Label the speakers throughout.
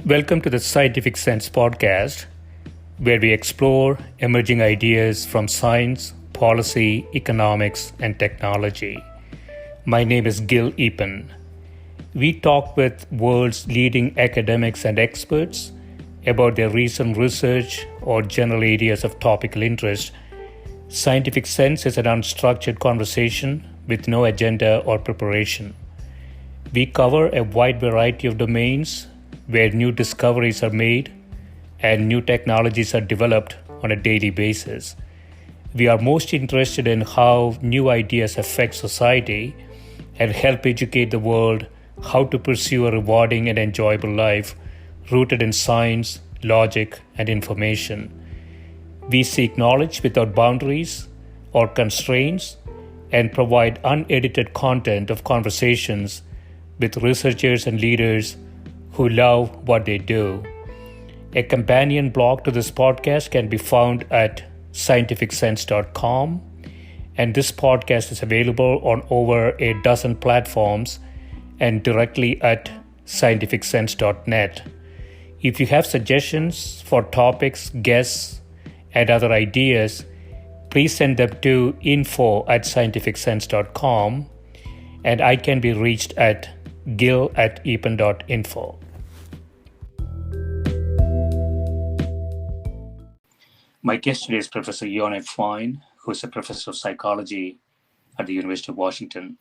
Speaker 1: Welcome to the Scientific Sense podcast, where we explore emerging ideas from science, policy, economics, and technology. My name is Gil Epen. We talk with world's leading academics and experts about their recent research or general areas of topical interest. Scientific Sense is an unstructured conversation with no agenda or preparation. We cover a wide variety of domains where new discoveries are made and new technologies are developed on a daily basis. We are most interested in how new ideas affect society and help educate the world how to pursue a rewarding and enjoyable life rooted in science, logic, and information. We seek knowledge without boundaries or constraints and provide unedited content of conversations with researchers and leaders who love what they do. A companion blog to this podcast can be found at scientificsense.com, and this podcast is available on over a dozen platforms and directly at scientificsense.net. If you have suggestions for topics, guests, and other ideas, please send them to info@scientificsense.com, and I can be reached at gil@epen.info. My guest today is Professor Ione Fine, who is a professor of psychology at the University of Washington.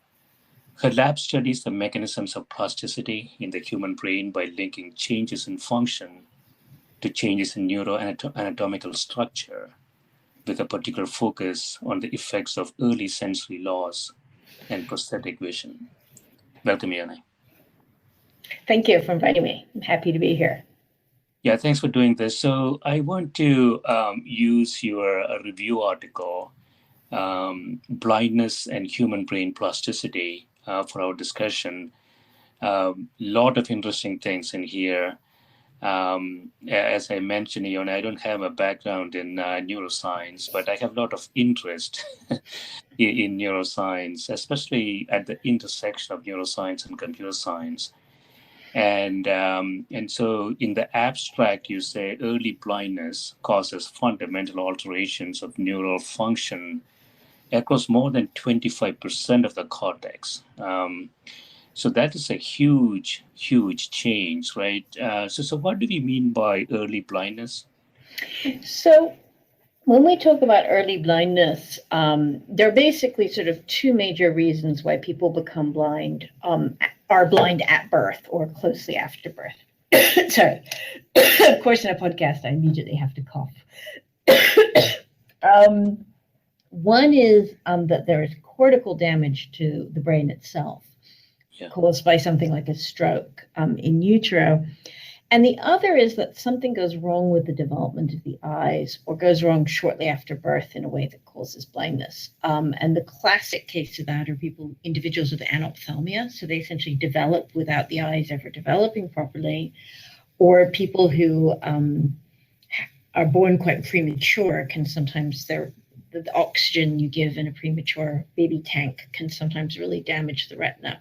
Speaker 1: Her lab studies the mechanisms of plasticity in the human brain by linking changes in function to changes in neuroanatomical structure, with a particular focus on the effects of early sensory loss and prosthetic vision. Welcome, Ione.
Speaker 2: Thank you for inviting me. I'm happy to be here.
Speaker 1: Yeah, thanks for doing this. So I want to use your review article, Blindness and Human Brain Plasticity, for our discussion. Lot of interesting things in here. As I mentioned, I don't have a background in neuroscience, but I have a lot of interest in neuroscience, especially at the intersection of neuroscience and computer science. And so in the abstract, you say early blindness causes fundamental alterations of neural function across more than 25% of the cortex. So that is a huge, huge change, right? So what do we mean by early blindness?
Speaker 2: So when we talk about early blindness, there are basically sort of two major reasons why people become blind, are blind at birth or closely after birth. Sorry. Of course, in a podcast, I immediately have to cough. One is that there is cortical damage to the brain itself, caused by something like a stroke in utero. And the other is that something goes wrong with the development of the eyes or goes wrong shortly after birth in a way that causes blindness. And the classic case of that are individuals with anophthalmia. So they essentially develop without the eyes ever developing properly, or people who are born quite premature can sometimes, the oxygen you give in a premature baby tank can sometimes really damage the retina.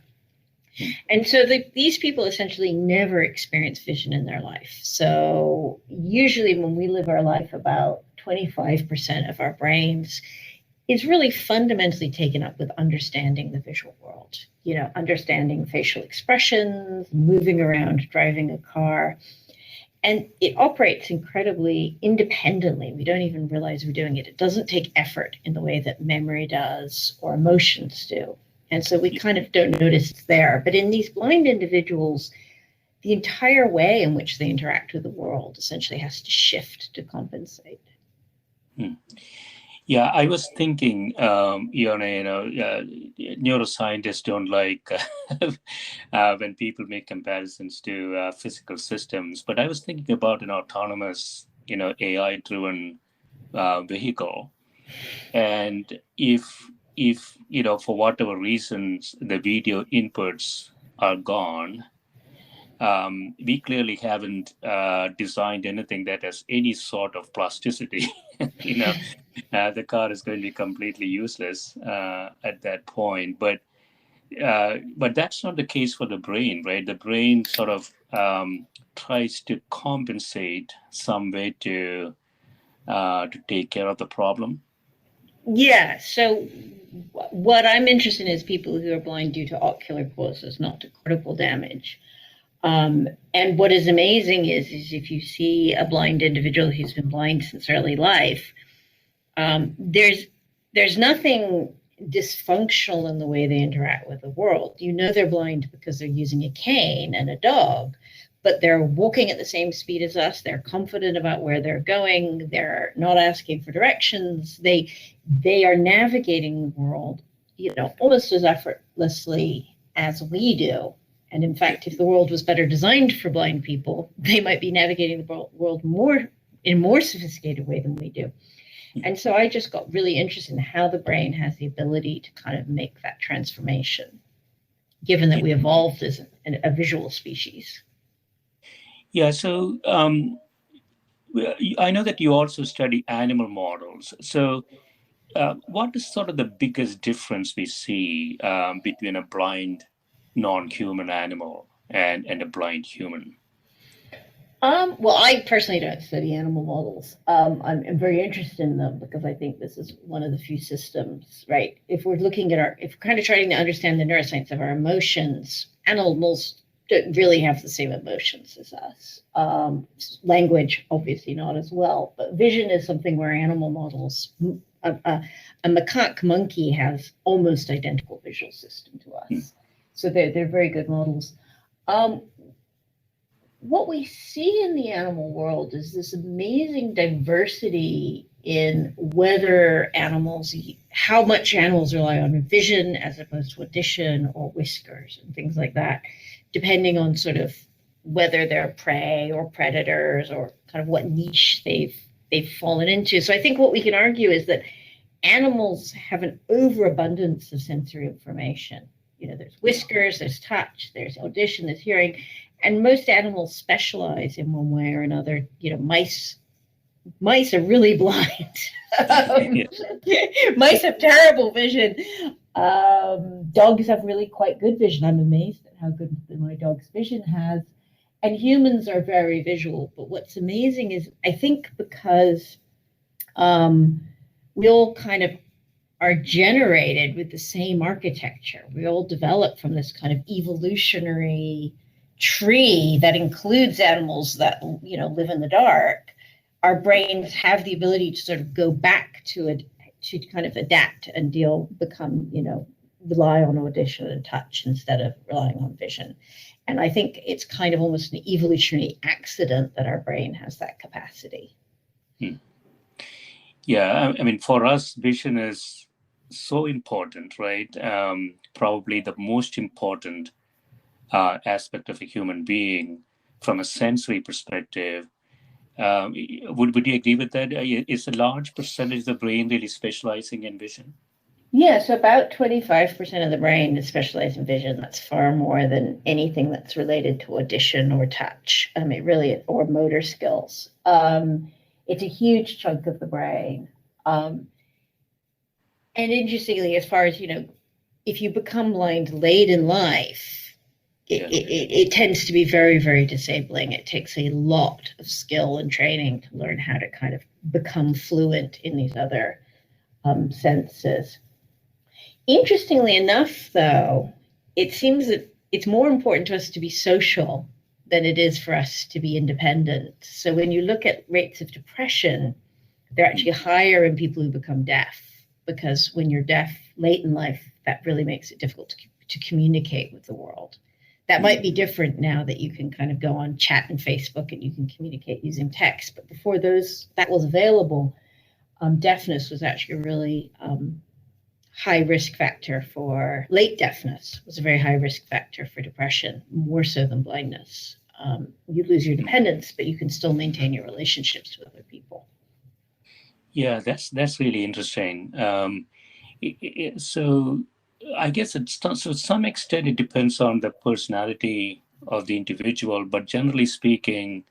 Speaker 2: And so these people essentially never experience vision in their life. So usually when we live our life, about 25% of our brains is really fundamentally taken up with understanding the visual world, understanding facial expressions, moving around, driving a car. And it operates incredibly independently. We don't even realize we're doing it. It doesn't take effort in the way that memory does or emotions do. And so we kind of don't notice it's there. But in these blind individuals, the entire way in which they interact with the world essentially has to shift to compensate.
Speaker 1: Yeah, I was thinking, neuroscientists don't like when people make comparisons to physical systems. But I was thinking about an autonomous, AI-driven vehicle. And if for whatever reasons the video inputs are gone, we clearly haven't designed anything that has any sort of plasticity. The car is going to be completely useless at that point. But that's not the case for the brain, right? The brain sort of tries to compensate some way to take care of the problem?
Speaker 2: Yeah. So what I'm interested in is people who are blind due to ocular causes, not to cortical damage. And what is amazing is if you see a blind individual who's been blind since early life, there's nothing dysfunctional in the way they interact with the world. You know they're blind because they're using a cane and a dog, but they're walking at the same speed as us. They're confident about where they're going. They're not asking for directions. They are navigating the world, almost as effortlessly as we do. And in fact, if the world was better designed for blind people, they might be navigating the world in a more sophisticated way than we do. And so I just got really interested in how the brain has the ability to kind of make that transformation, given that we evolved as a visual species.
Speaker 1: Yeah, so I know that you also study animal models. So what is sort of the biggest difference we see between a blind non-human animal and a blind human?
Speaker 2: Well, I personally don't study animal models. I'm very interested in them because I think this is one of the few systems, right? If we're looking at if we're kind of trying to understand the neuroscience of our emotions, animals don't really have the same emotions as us. Language, obviously not as well, but vision is something where animal models, a macaque monkey has almost identical visual system to us. So they're very good models. What we see in the animal world is this amazing diversity in how much animals rely on vision as opposed to audition or whiskers and things like that, depending on sort of whether they're prey or predators or kind of what niche they've fallen into. So I think what we can argue is that animals have an overabundance of sensory information. There's whiskers, there's touch, there's audition, there's hearing. And most animals specialize in one way or another. Mice are really blind. Mice have terrible vision. Dogs have really quite good vision. I'm amazed at how good my dog's vision has. And humans are very visual. But what's amazing is, I think because we all kind of are generated with the same architecture. We all develop from this kind of evolutionary tree that includes animals that live in the dark. Our brains have the ability to sort of go back to kind of adapt and rely on audition and touch instead of relying on vision. And I think it's kind of almost an evolutionary accident that our brain has that capacity.
Speaker 1: Yeah, I mean, for us, vision is so important, right? Probably the most important aspect of a human being from a sensory perspective. Would you agree with that? Is a large percentage of the brain really specializing in vision?
Speaker 2: Yeah, so about 25% of the brain is specialized in vision. That's far more than anything that's related to audition or touch. I mean, really, or motor skills. It's a huge chunk of the brain. And interestingly, as far as, if you become blind late in life, it tends to be very, very disabling. It takes a lot of skill and training to learn how to kind of become fluent in these other senses. Interestingly enough, though, it seems that it's more important to us to be social than it is for us to be independent. So when you look at rates of depression, they're actually higher in people who become deaf, because when you're deaf late in life, that really makes it difficult to communicate with the world. That might be different now that you can kind of go on chat and Facebook and you can communicate using text. But before that was available, deafness was actually a really high risk factor for late deafness, was a very high risk factor for depression, more so than blindness. You lose your dependence, but you can still maintain your relationships with other people.
Speaker 1: Yeah, that's really interesting. So I guess to some extent it depends on the personality of the individual, but generally speaking,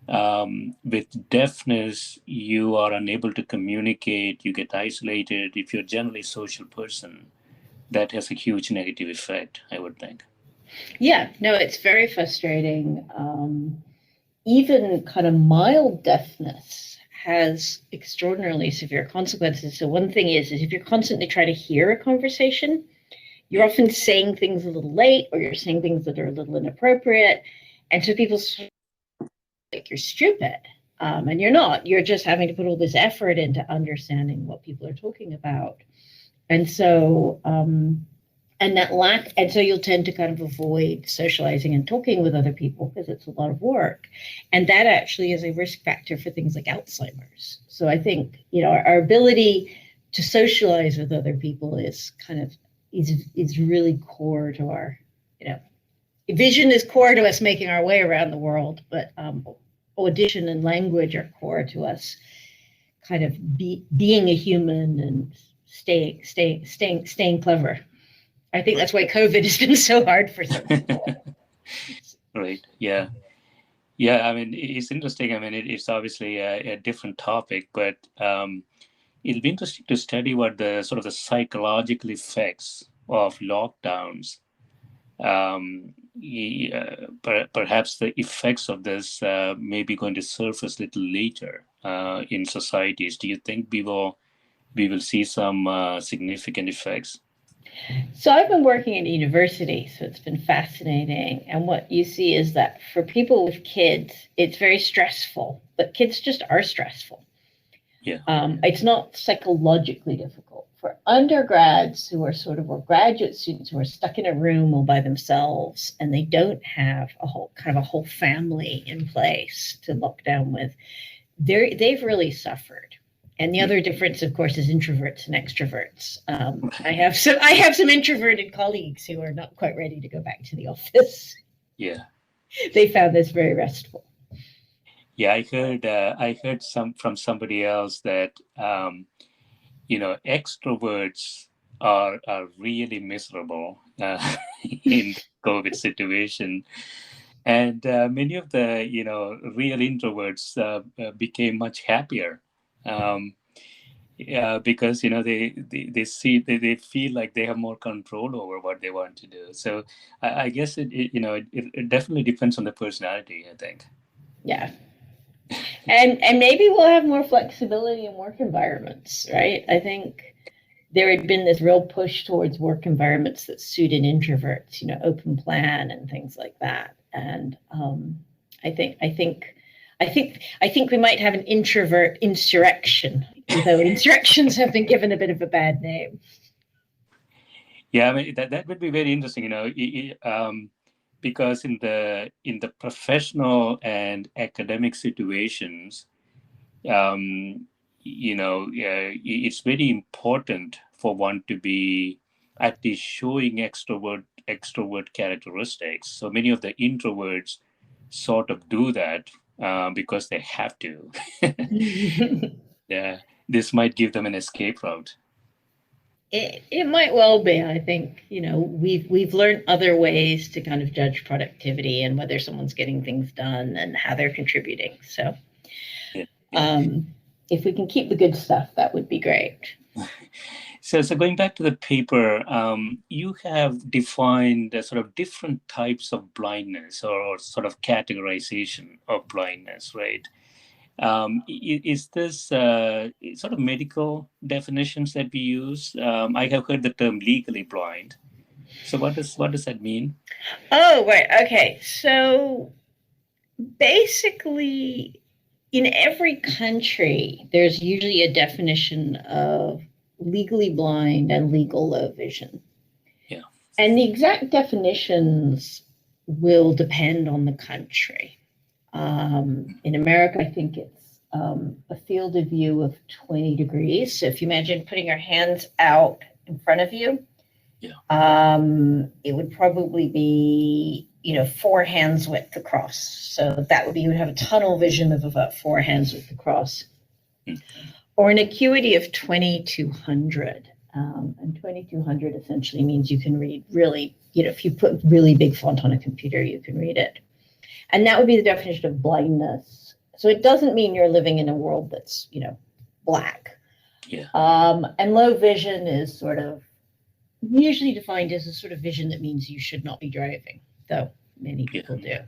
Speaker 1: with deafness, you are unable to communicate, you get isolated. If you're generally a social person, that has a huge negative effect, I would think.
Speaker 2: Yeah, no, it's very frustrating. Even kind of mild deafness has extraordinarily severe consequences. So one thing is if you're constantly trying to hear a conversation, you're often saying things a little late, or you're saying things that are a little inappropriate. And so people like you're stupid. And you're not. You're just having to put all this effort into understanding what people are talking about. And so and so you'll tend to kind of avoid socializing and talking with other people because it's a lot of work. And that actually is a risk factor for things like Alzheimer's. So I think, our ability to socialize with other people is really core to our, vision is core to us making our way around the world, but audition and language are core to us kind of being a human and staying clever. I think that's why COVID has been so hard for some people.
Speaker 1: Right. Yeah. Yeah. I mean, it's interesting. I mean, it's obviously a different topic, but it'll be interesting to study what the sort of the psychological effects of lockdowns. Perhaps the effects of this may be going to surface a little later in societies. Do you think we will see some significant effects?
Speaker 2: So I've been working at university, so it's been fascinating. And what you see is that for people with kids, it's very stressful, but kids just are stressful.
Speaker 1: Yeah.
Speaker 2: It's not psychologically difficult. For undergrads or graduate students who are stuck in a room all by themselves and they don't have a whole family in place to lock down with, they've really suffered. And the other difference, of course, is introverts and extroverts. I have some introverted colleagues who are not quite ready to go back to the office.
Speaker 1: Yeah,
Speaker 2: they found this very restful.
Speaker 1: Yeah, I heard from somebody else that extroverts are really miserable in the COVID situation, and many of the real introverts became much happier. Because they feel like they have more control over what they want to do. So I guess it definitely depends on the personality, I think.
Speaker 2: Yeah. And maybe we'll have more flexibility in work environments, right? I think there had been this real push towards work environments that suited introverts, open plan and things like that. And I think we might have an introvert insurrection, though insurrections have been given a bit of a bad name.
Speaker 1: Yeah, I mean that would be very interesting, because in the professional and academic situations, it's very important for one to be at least showing extrovert characteristics. So many of the introverts sort of do that because they have to. Yeah, this might give them an escape route.
Speaker 2: It might well be. I think we've learned other ways to kind of judge productivity and whether someone's getting things done and how they're contributing. So, if we can keep the good stuff, that would be great.
Speaker 1: So going back to the paper, you have defined sort of different types of blindness or sort of categorization of blindness, right? Is this sort of medical definitions that we use? I have heard the term legally blind. So what does that mean?
Speaker 2: Oh, right. Okay. So basically, in every country, there's usually a definition of legally blind and legal low vision.
Speaker 1: Yeah.
Speaker 2: And the exact definitions will depend on the country. In America, I think it's a field of view of 20 degrees. So if you imagine putting your hands out in front of you, it would probably be 4 hands width across. So that would be, you would have a tunnel vision of about 4 hands width across, or an acuity of 2200. And 2200 essentially means you can read really, if you put really big font on a computer, you can read it. And that would be the definition of blindness. So it doesn't mean you're living in a world that's, black.
Speaker 1: Yeah.
Speaker 2: And low vision is sort of usually defined as a sort of vision that means you should not be driving, though many people do.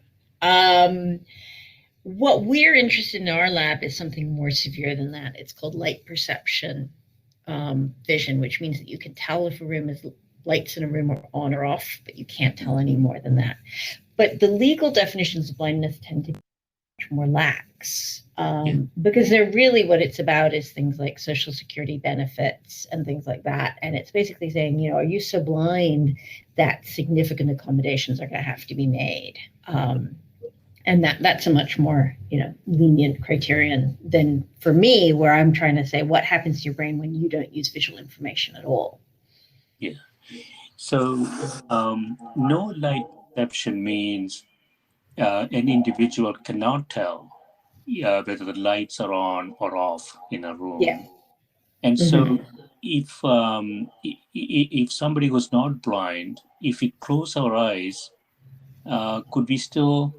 Speaker 2: What we're interested in our lab is something more severe than that. It's called light perception vision, which means that you can tell if a room is lights in a room are on or off, but you can't tell any more than that. But the legal definitions of blindness tend to be much more lax because they're really what it's about is things like Social Security benefits and things like that. And it's basically saying, you know, are you so blind that significant accommodations are going to have to be made? And that's a much more, you know, lenient criterion than for me, where I'm trying to say what happens to your brain when you don't use visual information at all.
Speaker 1: Yeah. So no light perception means an individual cannot tell whether the lights are on or off in a room.
Speaker 2: Yeah.
Speaker 1: And so if somebody who's not blind, if we close our eyes, could we still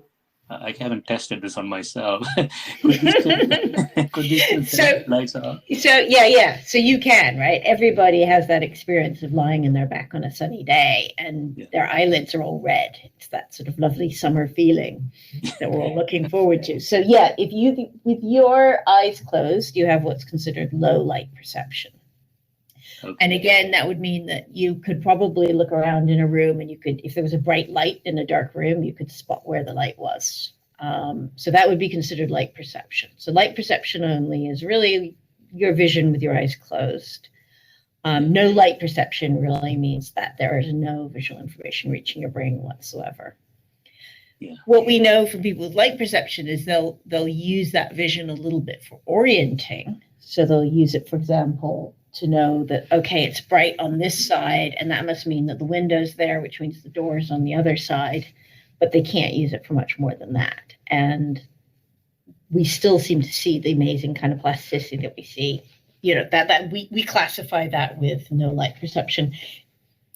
Speaker 1: I haven't tested this on myself. could we still tell lights on?
Speaker 2: So you can, right? Everybody has that experience of lying in their back on a sunny day and their eyelids are all red. It's that sort of lovely summer feeling that we're all looking forward to. So yeah, if you with your eyes closed, you have what's considered low light perception. Okay. And again, that would mean that you could probably look around in a room and you could, if there was a bright light in a dark room, you could spot where the light was. So that would be considered light perception. So light perception only is really your vision with your eyes closed. No light perception really means that there is no visual information reaching your brain whatsoever. Yeah. What we know from people with light perception is they'll use that vision a little bit for orienting. So they'll use it, for example, to know that, okay, it's bright on this side, and that must mean that the window's there, which means the door's on the other side, but they can't use it for much more than that. And we still seem to see the amazing kind of plasticity that we see, you know, that we classify that with no light perception.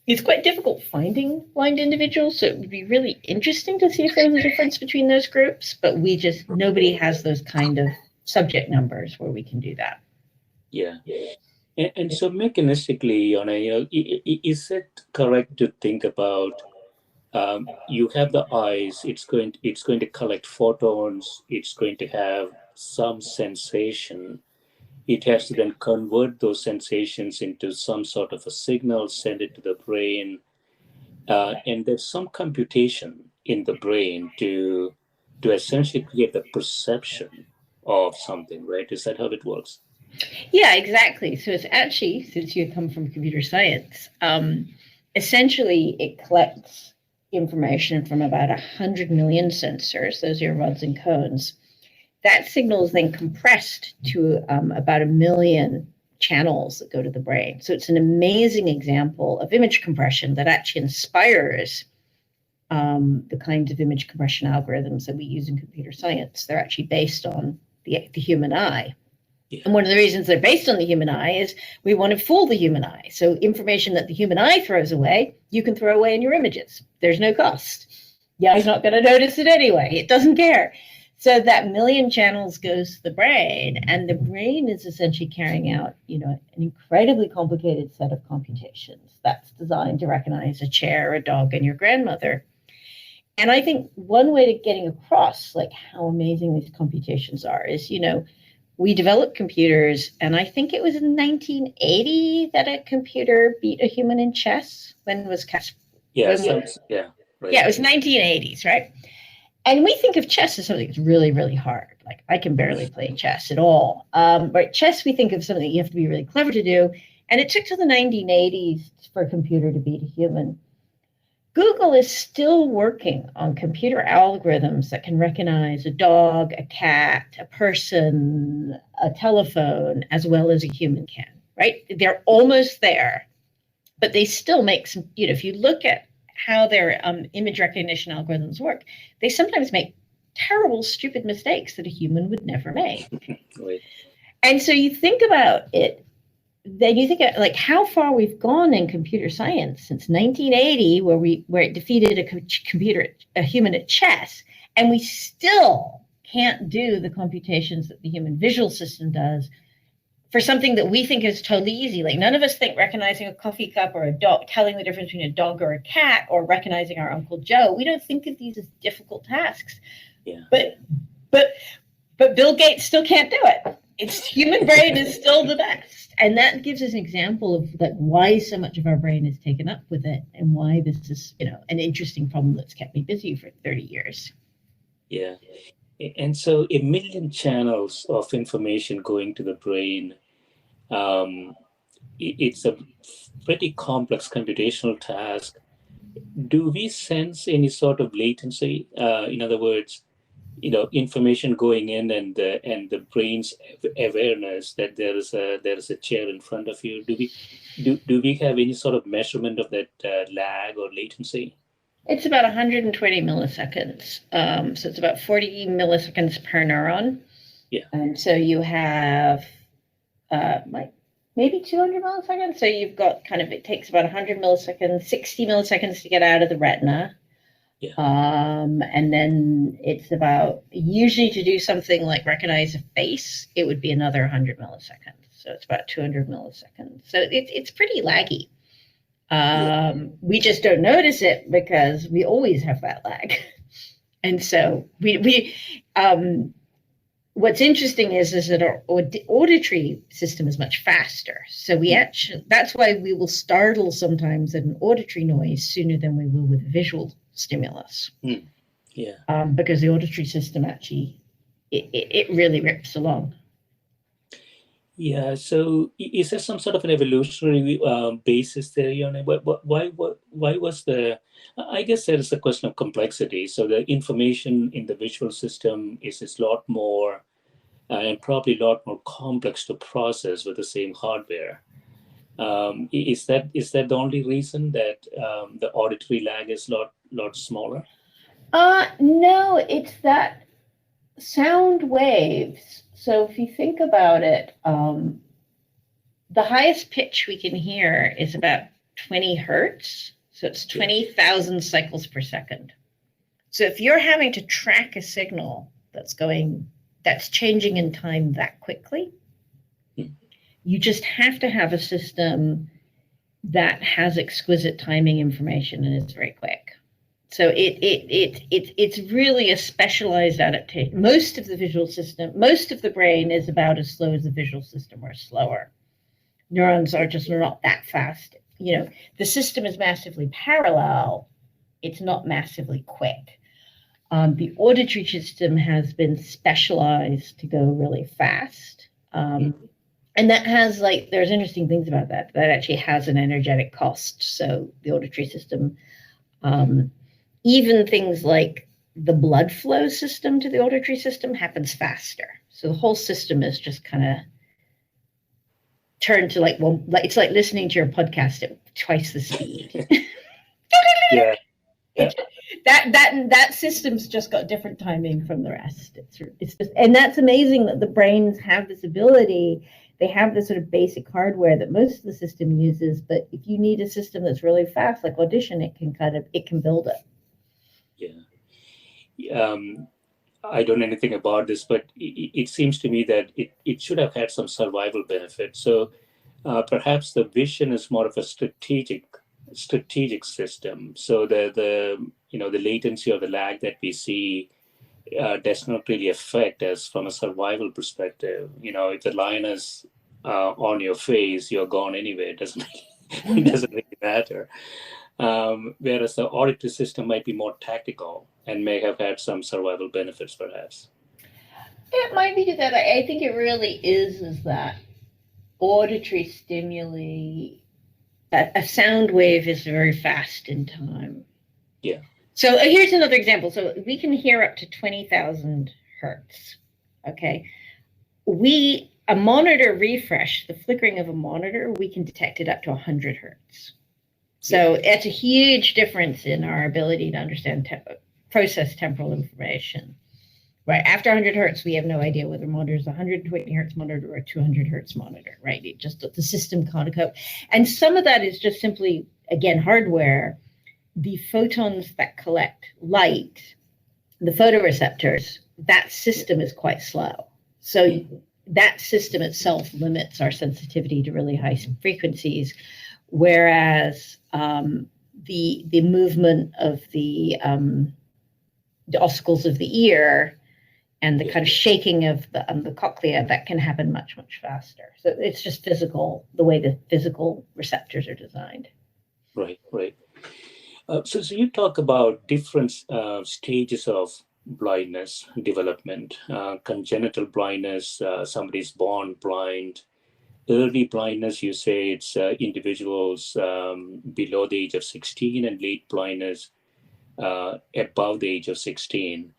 Speaker 2: It's quite difficult finding blind individuals, so it would be really interesting to see if there was a difference between those groups, but nobody has those kind of subject numbers where we can do that.
Speaker 1: Yeah. And so mechanistically, Ione, is it correct to think about you have the eyes, it's going to collect photons, it's going to have some sensation. It has to then convert those sensations into some sort of a signal, send it to the brain, and there's some computation in the brain to essentially create the perception of something, right? Is that how it works?
Speaker 2: Yeah, exactly. So it's actually, since you come from computer science, essentially it collects information from about 100 million sensors. Those are your rods and cones. That signal is then compressed to about 1 million channels that go to the brain. So it's an amazing example of image compression that actually inspires the kinds of image compression algorithms that we use in computer science. They're actually based on the human eye. And one of the reasons they're based on the human eye is we want to fool the human eye. So information that the human eye throws away, you can throw away in your images. There's no cost. The eye's not going to notice it anyway. It doesn't care. So that 1 million channels goes to the brain, and the brain is essentially carrying out, you know, an incredibly complicated set of computations that's designed to recognize a chair, a dog, and your grandmother. And I think one way to getting across like how amazing these computations are is, you know, we developed computers, and I think it was in 1980 that a computer beat a human in chess. When was Kasparov?
Speaker 1: Yeah, right.
Speaker 2: Yeah, it was 1980s, right? And we think of chess as something that's really, really hard. Like, I can barely play chess at all. But chess, we think of something that you have to be really clever to do. And it took till the 1980s for a computer to beat a human. Google is still working on computer algorithms that can recognize a dog, a cat, a person, a telephone, as well as a human can, right? They're almost there, but they still make some, you know, if you look at how their image recognition algorithms work, they sometimes make terrible, stupid mistakes that a human would never make. Right. And so you think about it, then you think of, like, how far we've gone in computer science since 1980, where it defeated a human at chess, and we still can't do the computations that the human visual system does for something that we think is totally easy. Like none of us think recognizing a coffee cup or a dog, telling the difference between a dog or a cat, or recognizing our Uncle Joe. We don't think of these as difficult tasks.
Speaker 3: Yeah.
Speaker 2: But Bill Gates still can't do it. Its human brain is still the best. And that gives us an example of like why so much of our brain is taken up with it, and why this is, an interesting problem that's kept me busy for 30 years.
Speaker 3: Yeah. And so 1 million channels of information going to the brain, it's a pretty complex computational task. Do we sense any sort of latency? In other words, information going in and the brain's awareness that there is a chair in front of you. Do we have any sort of measurement of that lag or latency?
Speaker 2: It's about 120 milliseconds. So it's about 40 milliseconds per neuron.
Speaker 3: Yeah.
Speaker 2: And so you have maybe 200 milliseconds. So you've got it takes about 100 milliseconds, 60 milliseconds to get out of the retina.
Speaker 3: Yeah.
Speaker 2: And then it's about, usually to do something like recognize a face, it would be another 100 milliseconds. So it's about 200 milliseconds. So it's pretty laggy. We just don't notice it because we always have that lag. And so what's interesting is that our auditory system is much faster. So that's why we will startle sometimes at an auditory noise sooner than we will with visual stimulus.
Speaker 3: Yeah.
Speaker 2: Because the auditory system actually, it really rips along.
Speaker 3: Yeah. So is there some sort of an evolutionary basis there, Ione? Why was I guess there is a question of complexity. So the information in the visual system is a lot more, and probably a lot more complex to process with the same hardware. Is that the only reason that the auditory lag is a lot smaller?
Speaker 2: No, it's that sound waves. So if you think about it, the highest pitch we can hear is about 20 hertz. So it's 20,000 cycles per second. So if you're having to track a signal that's changing in time that quickly, you just have to have a system that has exquisite timing information and is very quick. So it's really a specialized adaptation. Most of the brain is about as slow as the visual system, or slower. Neurons are just not that fast. The system is massively parallel. It's not massively quick. The auditory system has been specialized to go really fast. And that has there's interesting things about that. That actually has an energetic cost. So the auditory system, even things like the blood flow system to the auditory system happens faster. So the whole system is just kind of turned to it's like listening to your podcast at twice the speed.
Speaker 3: Yeah.
Speaker 2: That system's just got different timing from the rest. It's just, and that's amazing that the brains have this ability. They have this sort of basic hardware that most of the system uses, but if you need a system that's really fast, like Audition, it can build it.
Speaker 3: Yeah. I don't know anything about this, but it seems to me that it should have had some survival benefit. So perhaps the vision is more of a strategic system. So the latency or the lag that we see does not really affect us from a survival perspective. If the lion is on your face, you're gone anyway. It doesn't really matter. Whereas the auditory system might be more tactical and may have had some survival benefits, perhaps.
Speaker 2: It might be that. I think it really is that auditory stimuli. A sound wave is very fast in time.
Speaker 3: Yeah.
Speaker 2: So here's another example. So we can hear up to 20,000 hertz. Okay. A monitor refresh, the flickering of a monitor, we can detect it up to 100 hertz. So it's a huge difference in our ability to understand process temporal information. Right. After 100 hertz, we have no idea whether monitor is a 120 hertz monitor or a 200 hertz monitor, right? The system can't cope. And some of that is just simply, again, hardware. The photons that collect light, the photoreceptors, that system is quite slow. So that system itself limits our sensitivity to really high frequencies, whereas the movement of the ossicles of the ear and the kind of shaking of the cochlea, that can happen much, much faster. So it's just physical, the way the physical receptors are designed.
Speaker 3: Right, right. So you talk about different stages of blindness development, congenital blindness, somebody's born blind, early blindness, you say it's individuals below the age of 16, and late blindness above the age of 16.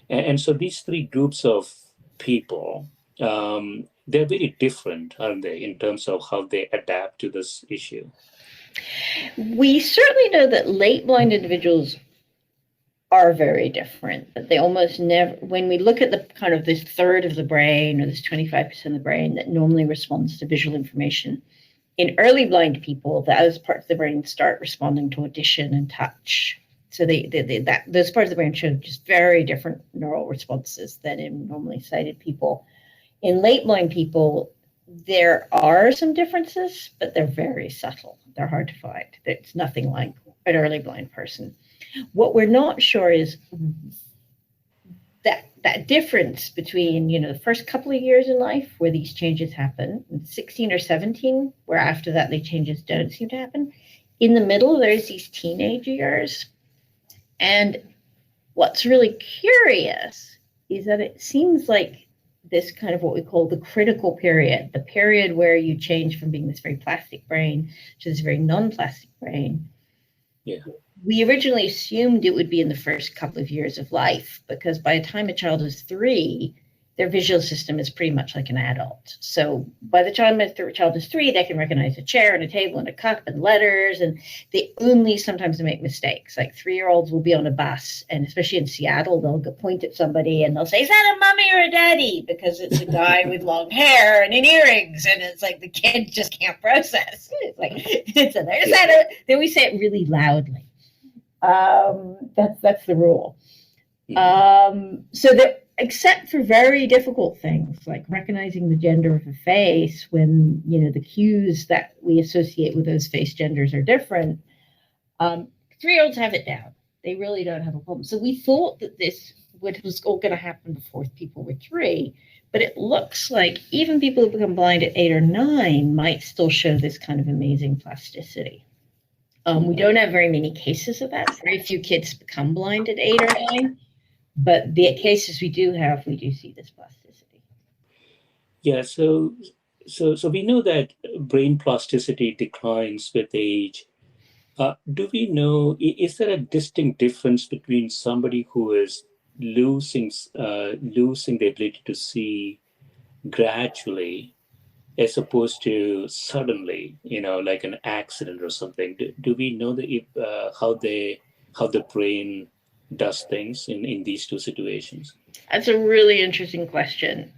Speaker 3: And so these three groups of people, they're very different, aren't they, in terms of how they adapt to this issue?
Speaker 2: We certainly know that late blind individuals are very different, but they almost never, when we look at the kind of this third of the brain, or this 25% of the brain that normally responds to visual information, in early blind people, those parts of the brain start responding to audition and touch. So those parts of the brain show just very different neural responses than in normally sighted people. In late blind people, there are some differences, but they're very subtle. They're hard to find. It's nothing like an early blind person. What we're not sure is that difference between, the first couple of years in life where these changes happen, 16 or 17, where after that the changes don't seem to happen. In the middle, there's these teenage years. And what's really curious is that it seems like this kind of what we call the critical period, the period where you change from being this very plastic brain to this very non-plastic brain.
Speaker 3: Yeah.
Speaker 2: We originally assumed it would be in the first couple of years of life, because by the time a child is 3, their visual system is pretty much like an adult. So by the time a child is 3, they can recognize a chair and a table and a cup and letters, and they only sometimes make mistakes. Like 3-year-olds will be on a bus, and especially in Seattle, they'll go point at somebody and they'll say, "Is that a mommy or a daddy?" Because it's a guy with long hair and in earrings, and it's like the kid just can't process. It's like, they always say it really loudly. That's the rule. So that, except for very difficult things like recognizing the gender of a face when, the cues that we associate with those face genders are different, 3-year-olds have it down. They really don't have a problem. So we thought that this was all going to happen before people were 3, but it looks like even people who become blind at 8 or 9 might still show this kind of amazing plasticity. We don't have very many cases of that. Very few kids become blind at 8 or 9. But the cases we do have, we do see this plasticity.
Speaker 3: Yeah, so we know that brain plasticity declines with age. Do we know, is there a distinct difference between somebody who is losing the ability to see gradually, as opposed to suddenly, like an accident or something? Do we know how the brain does things in these two situations?
Speaker 2: That's a really interesting question.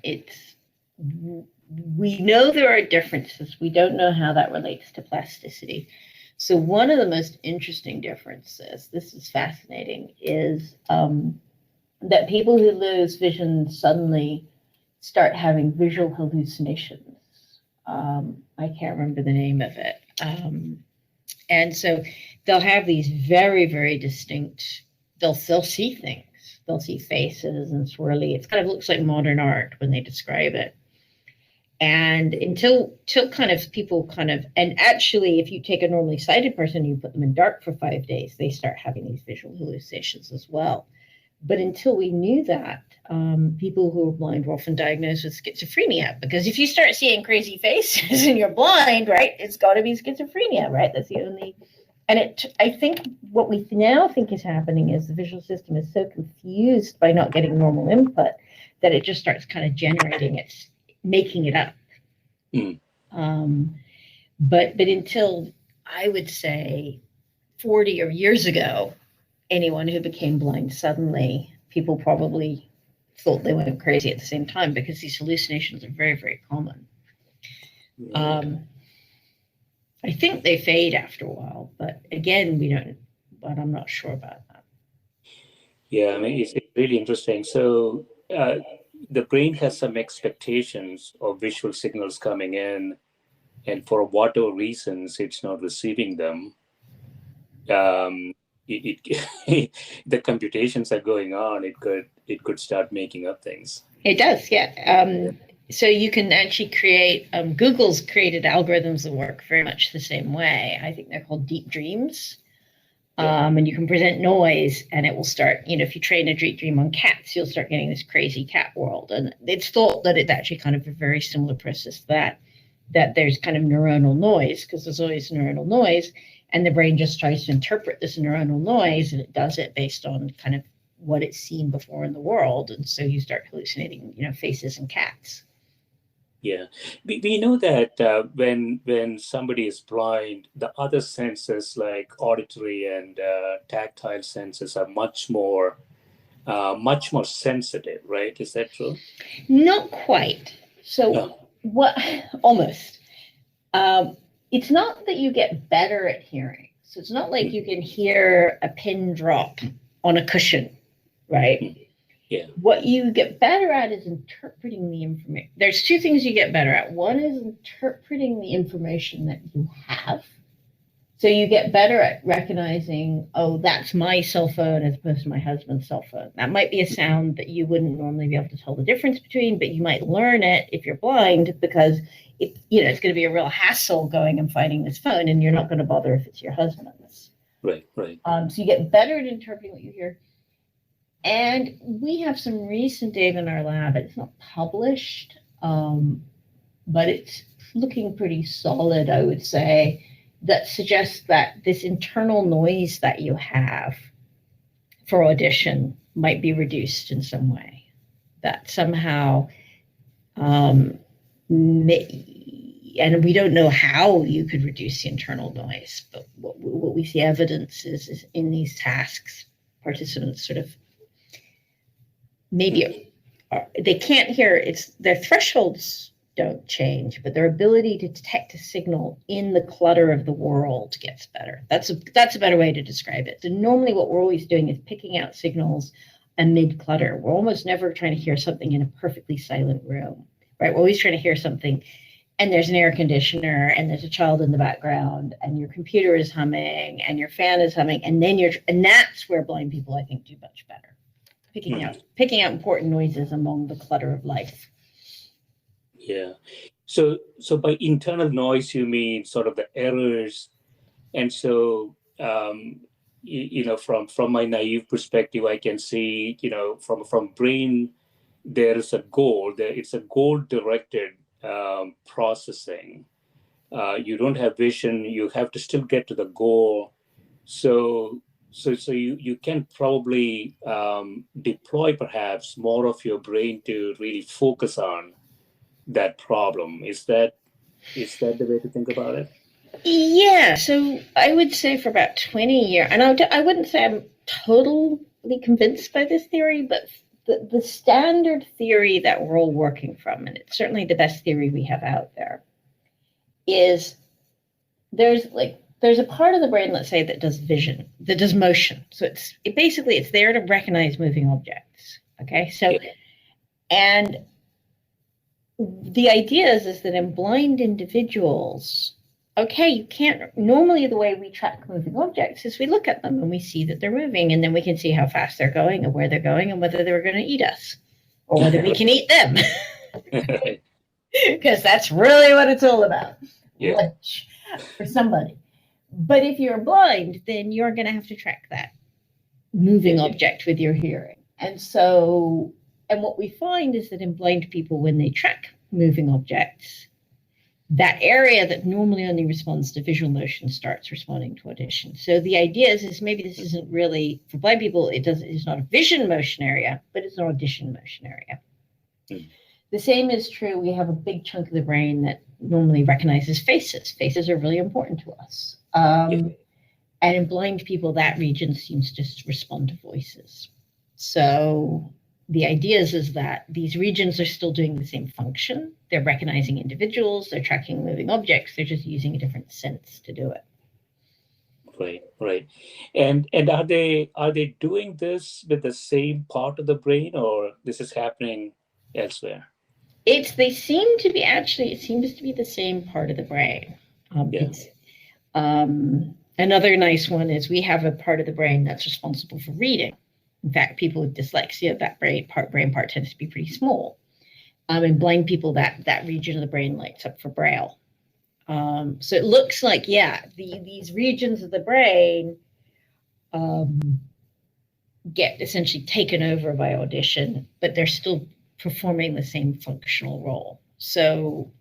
Speaker 2: We know there are differences. We don't know how that relates to plasticity. So one of the most interesting differences, this is fascinating, is that people who lose vision suddenly start having visual hallucinations. I can't remember the name of it. And so they'll have these very, very distinct, they'll see things. They'll see faces and swirly. It kind of looks like modern art when they describe it. And until kind of people kind of, and actually, if you take a normally sighted person, you put them in dark for 5 days, they start having these visual hallucinations as well. But until we knew that, people who are blind were often diagnosed with schizophrenia, because if you start seeing crazy faces and you're blind, right, it's got to be schizophrenia, right? That's the only. And I think what we now think is happening is the visual system is so confused by not getting normal input that it just starts kind of generating it, making it up. But until, I would say, 40 or years ago, anyone who became blind suddenly, people probably thought they went crazy at the same time, because these hallucinations are very, very common. I think they fade after a while, but again, but I'm not sure about that.
Speaker 3: Yeah, I mean, it's really interesting. So the brain has some expectations of visual signals coming in, and for whatever reasons it's not receiving them. The computations are going on. It could start making up things.
Speaker 2: It does, yeah. So you can actually create, Google's created algorithms that work very much the same way. I think they're called deep dreams. And you can present noise and it will start, if you train a deep dream on cats, you'll start getting this crazy cat world. And it's thought that it's actually kind of a very similar process that there's kind of neuronal noise, because there's always neuronal noise, and the brain just tries to interpret this neuronal noise, and it does it based on kind of what it's seen before in the world. And so you start hallucinating, faces and cats.
Speaker 3: Yeah, we know that when somebody is blind, the other senses like auditory and tactile senses are much more sensitive, right? Is that true?
Speaker 2: Not quite. So what? Almost. It's not that you get better at hearing. So it's not like you can hear a pin drop on a cushion, right?
Speaker 3: Yeah.
Speaker 2: What you get better at is interpreting the information. There's two things you get better at. One is interpreting the information that you have. So you get better at recognizing, oh, that's my cell phone as opposed to my husband's cell phone. That might be a sound that you wouldn't normally be able to tell the difference between, but you might learn it if you're blind, because it's going to be a real hassle going and finding this phone, and you're not going to bother if it's your husband's.
Speaker 3: Right.
Speaker 2: So you get better at interpreting what you hear. And we have some recent data in our lab. It's not published, but it's looking pretty solid, I would say, that suggests that this internal noise that you have for audition might be reduced in some way. That somehow, and we don't know how you could reduce the internal noise, but what we see evidence is in these tasks, participants sort of maybe they can't hear, their thresholds don't change, but their ability to detect a signal in the clutter of the world gets better. That's a better way to describe it. So normally what we're always doing is picking out signals amid clutter. We're almost never trying to hear something in a perfectly silent room, right? We're always trying to hear something and there's an air conditioner and there's a child in the background and your computer is humming and your fan is humming, and that's where blind people, I think, do much better. Picking out important noises among the clutter of life.
Speaker 3: Yeah. So by internal noise, you mean sort of the errors. And so, from my naive perspective, I can see, from brain, there is a goal. It's a goal-directed processing. You don't have vision. You have to still get to the goal. So you can probably deploy perhaps more of your brain to really focus on that problem. Is that the way to think about it?
Speaker 2: Yeah. So I would say for about 20 years, and I wouldn't say I'm totally convinced by this theory, but the standard theory that we're all working from, and it's certainly the best theory we have out there, is there's a part of the brain, let's say, that does vision, that does motion. So it's there to recognize moving objects. Okay. So, and the idea is that in blind individuals, okay, you can't, normally the way we track moving objects is we look at them and we see that they're moving, and then we can see how fast they're going and where they're going and whether they're going to eat us or whether we can eat them. Because that's really what it's all about.
Speaker 3: Yeah.
Speaker 2: Lunch for somebody. But if you're blind, then you're going to have to track that moving object with your hearing. And what we find is that in blind people, when they track moving objects, that area that normally only responds to visual motion starts responding to audition. So the idea is maybe this isn't really, for blind people, it's not a vision motion area, but it's an audition motion area. Mm. The same is true. We have a big chunk of the brain that normally recognizes faces. Faces are really important to us. And in blind people, that region seems to just respond to voices. So the idea is that these regions are still doing the same function. They're recognizing individuals, they're tracking moving objects, they're just using a different sense to do it.
Speaker 3: Right. And are they doing this with the same part of the brain, or this is happening elsewhere?
Speaker 2: It seems to be the same part of the brain. It's another nice one is we have a part of the brain that's responsible for reading. In fact, people with dyslexia, that brain part tends to be pretty small. In blind people, that region of the brain lights up for Braille. So it looks like, these regions of the brain get essentially taken over by audition, but they're still performing the same functional role. So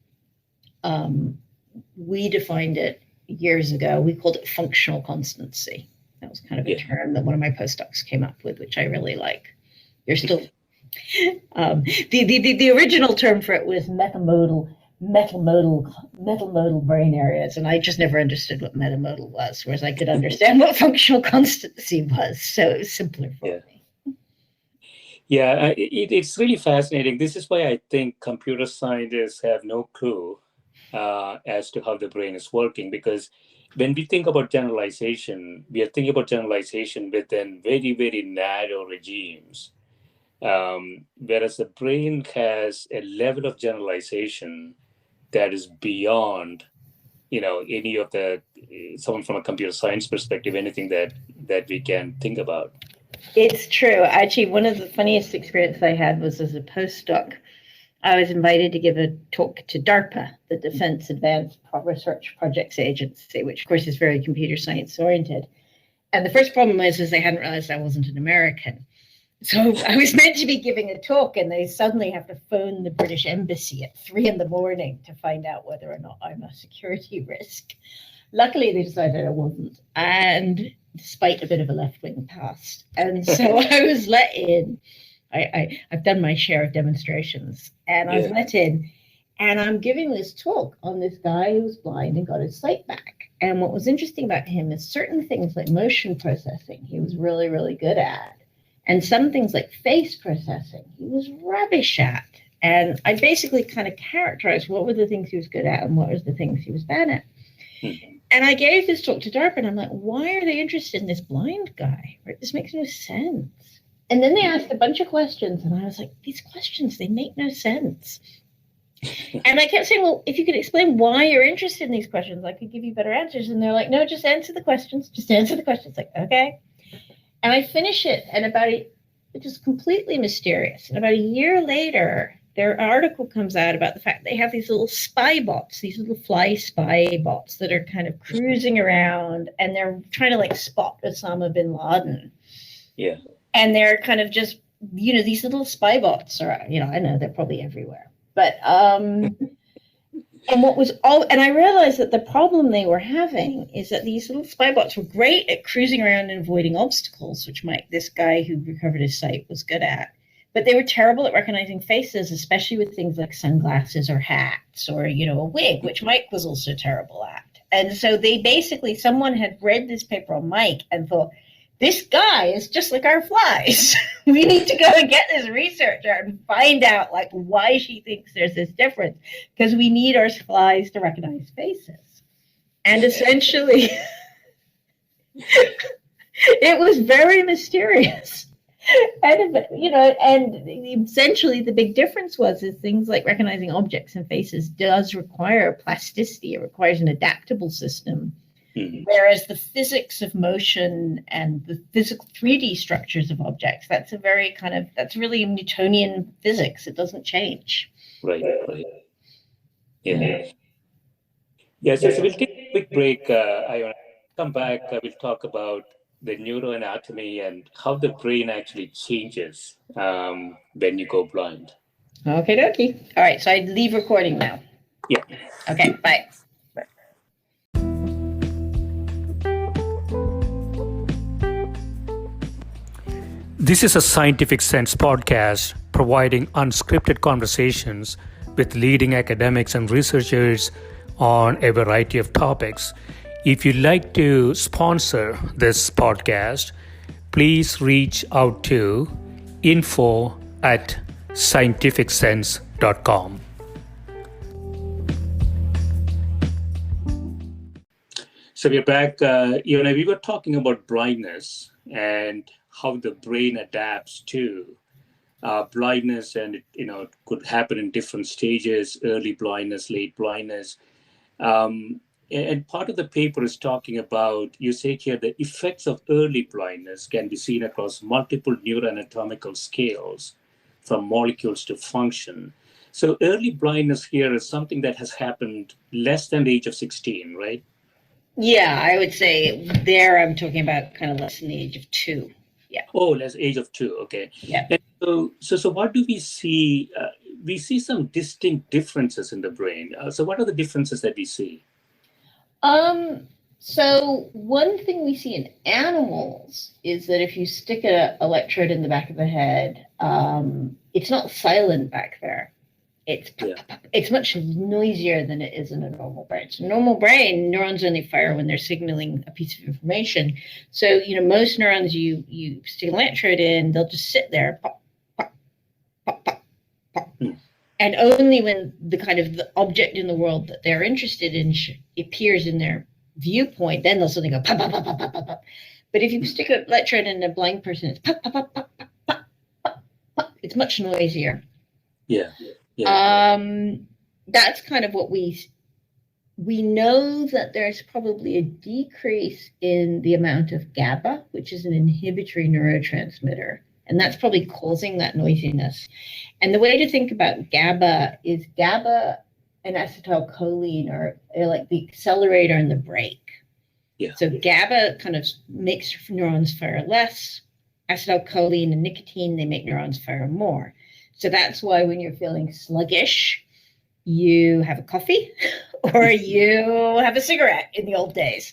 Speaker 2: we defined it years ago. We called it functional constancy. That was kind of a term that one of my postdocs came up with, which I really like. You're still the original term for it was metamodal brain areas, and I just never understood what metamodal was, whereas I could understand what functional constancy was, so it was simpler for me.
Speaker 3: Yeah, it's really fascinating. This is why I think computer scientists have no clue as to how the brain is working, because when we think about generalization, we are thinking about generalization within very, very narrow regimes. Whereas the brain has a level of generalization that is beyond, any of someone from a computer science perspective, anything that we can think about.
Speaker 2: It's true. Actually, one of the funniest experiences I had was as a postdoc. I was invited to give a talk to DARPA, the Defense Advanced Research Projects Agency, which of course is very computer science oriented. And the first problem was they hadn't realized I wasn't an American. So I was meant to be giving a talk, and they suddenly have to phone the British Embassy at 3 a.m. to find out whether or not I'm a security risk. Luckily, they decided I wasn't, and despite a bit of a left-wing past. And so I was let in. I've done my share of demonstrations, and I was let in, and I'm giving this talk on this guy who was blind and got his sight back. And what was interesting about him is certain things like motion processing, he was really, really good at. And some things like face processing, he was rubbish at. And I basically kind of characterized what were the things he was good at and what was the things he was bad at. And I gave this talk to DARPA, and I'm like, why are they interested in this blind guy? Right? This makes no sense. And then they asked a bunch of questions, and I was like, these questions, they make no sense. And I kept saying, well, if you could explain why you're interested in these questions, I could give you better answers. And they're like, no, just answer the questions. Just answer the questions. Like, okay. And I finish it, and which is completely mysterious. And about a year later, their article comes out about the fact they have these little spy bots, these little fly spy bots that are kind of cruising around, and they're trying to spot Osama bin Laden.
Speaker 3: Yeah.
Speaker 2: And they're kind of just, these little spy bots are, I know they're probably everywhere. But, and I realized that the problem they were having is that these little spy bots were great at cruising around and avoiding obstacles, which this guy who recovered his sight was good at. But they were terrible at recognizing faces, especially with things like sunglasses or hats or, a wig, which Mike was also terrible at. And so someone had read this paper on Mike and thought, this guy is just like our flies. We need to go and get this researcher and find out why she thinks there's this difference, because we need our flies to recognize faces. And essentially, it was very mysterious. And essentially the big difference is things like recognizing objects and faces does require plasticity. It requires an adaptable system. Whereas the physics of motion and the physical 3D structures of objects, that's really Newtonian physics. It doesn't change.
Speaker 3: Right. Yeah. Yeah, so we'll take a quick break. I come back. We'll talk about the neuroanatomy and how the brain actually changes when you go blind.
Speaker 2: Okay, dokie. All right, so I leave recording now.
Speaker 3: Yeah.
Speaker 2: Okay, bye.
Speaker 1: This is a Scientific Sense podcast providing unscripted conversations with leading academics and researchers on a variety of topics. If you'd like to sponsor this podcast, please reach out to info@scientificsense.com.
Speaker 3: So we're back. We were talking about blindness and how the brain adapts to blindness, and it could happen in different stages: early blindness, late blindness. And part of the paper is talking about, you say here, the effects of early blindness can be seen across multiple neuroanatomical scales, from molecules to function. So early blindness here is something that has happened less than the age of 16, right?
Speaker 2: Yeah, I would say there I'm talking about kind of less than the age of 2. Yeah.
Speaker 3: Oh, less age of 2. Okay.
Speaker 2: Yeah.
Speaker 3: And so what do we see? We see some distinct differences in the brain. So what are the differences that we see?
Speaker 2: So one thing we see in animals is that if you stick an electrode in the back of the head, it's not silent back there. It's much noisier than it is in a normal brain. So normal brain, neurons only fire when they're signaling a piece of information. So, most neurons you stick an electrode in, they'll just sit there, pop, pop, pop, pop, pop. And only when the object in the world that they're interested in appears in their viewpoint, then they'll suddenly go pop, pop, pop, pop, pop, pop, pop. But if you stick an electrode in a blind person, it's pop, pop, pop, pop, pop, pop, pop, pop. It's much noisier.
Speaker 3: Yeah.
Speaker 2: That's kind of what we know, that there's probably a decrease in the amount of GABA, which is an inhibitory neurotransmitter. And that's probably causing that noisiness. And the way to think about GABA is GABA and acetylcholine are like the accelerator and the brake.
Speaker 3: Yeah.
Speaker 2: So GABA kind of makes neurons fire less. Acetylcholine and nicotine, they make neurons fire more. So that's why when you're feeling sluggish, you have a coffee or you have a cigarette in the old days,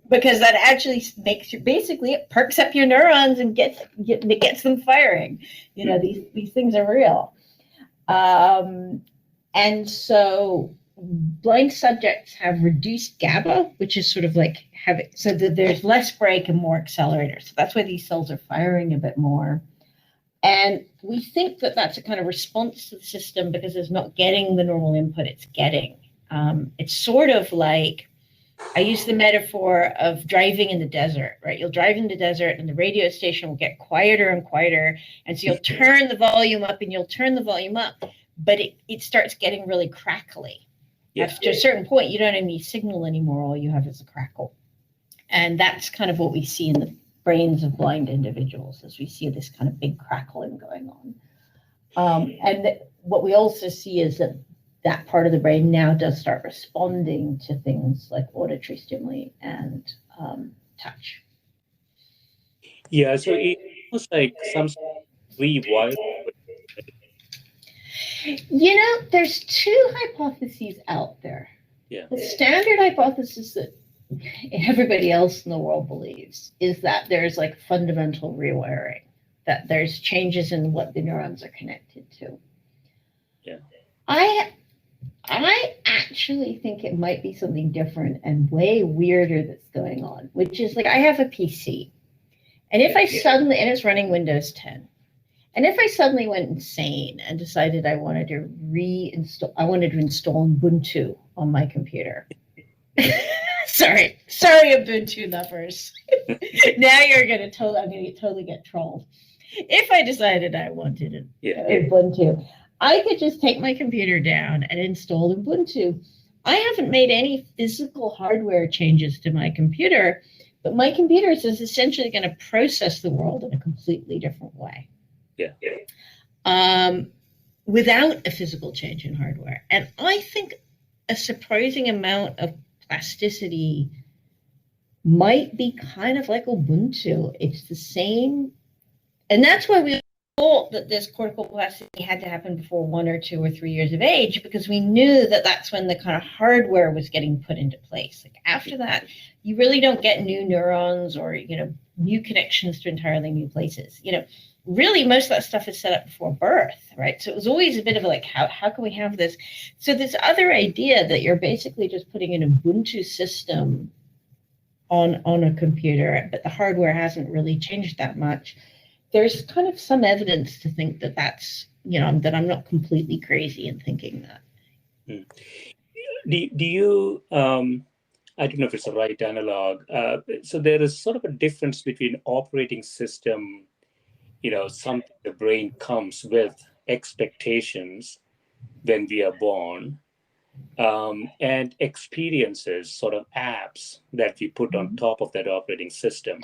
Speaker 2: because that actually makes you, basically it perks up your neurons and it gets them firing. These things are real. And so blind subjects have reduced GABA, which is sort of like so that there's less brake and more accelerator. So that's why these cells are firing a bit more. And we think that that's a kind of response to the system because it's not getting the normal input it's getting. It's sort of like, I use the metaphor of driving in the desert, right? You'll drive in the desert and the radio station will get quieter and quieter. And so you'll turn the volume up and you'll turn the volume up, but it starts getting really crackly. Yeah. After a certain point, you don't have any signal anymore. All you have is a crackle. And that's kind of what we see in the brains of blind individuals, as we see this kind of big crackling going on. And what we also see is that part of the brain now does start responding to things like auditory stimuli and touch.
Speaker 3: Yeah, so it's almost like some rewired.
Speaker 2: There's 2 hypotheses out there.
Speaker 3: Yeah.
Speaker 2: The standard hypothesis that everybody else in the world believes is that there's like fundamental rewiring, that there's changes in what the neurons are connected to.
Speaker 3: Yeah.
Speaker 2: I actually think it might be something different and way weirder that's going on, which is like, I have a PC, and if I suddenly, and it's running Windows 10, and if I suddenly went insane and decided I wanted to install Ubuntu on my computer. Sorry, Ubuntu lovers. Now I'm going to totally get trolled. If I decided I wanted Ubuntu, I could just take my computer down and install Ubuntu. I haven't made any physical hardware changes to my computer, but my computer is essentially going to process the world in a completely different way.
Speaker 3: Yeah.
Speaker 2: Without a physical change in hardware. And I think a surprising amount of plasticity might be kind of like Ubuntu. It's the same. And that's why we thought that this cortical plasticity had to happen before 1 or 2 or 3 years of age, because we knew that that's when the kind of hardware was getting put into place. Like after that, you really don't get new neurons or, new connections to entirely new places. Really most of that stuff is set up before birth, right? So it was always a bit of like, how can we have this? So this other idea that you're basically just putting an Ubuntu system on a computer, but the hardware hasn't really changed that much. There's kind of some evidence to think that that's, that I'm not completely crazy in thinking that.
Speaker 3: Do you, I don't know if it's the right analog. So there is sort of a difference between operating system something the brain comes with expectations when we are born, and experiences, sort of apps that we put on top of that operating system.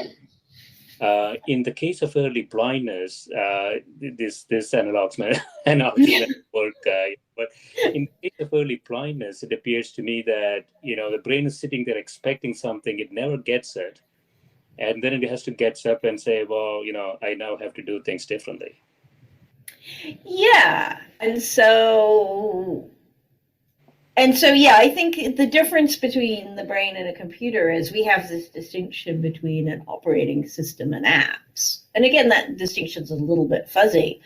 Speaker 3: In the case of early blindness, this analogy may work. But in the case of early blindness, it appears to me that the brain is sitting there expecting something, it never gets it, and then it has to get up and say, "Well, I now have to do things differently."
Speaker 2: Yeah, and so, yeah, I think the difference between the brain and a computer is we have this distinction between an operating system and apps. And again, that distinction is a little bit fuzzy,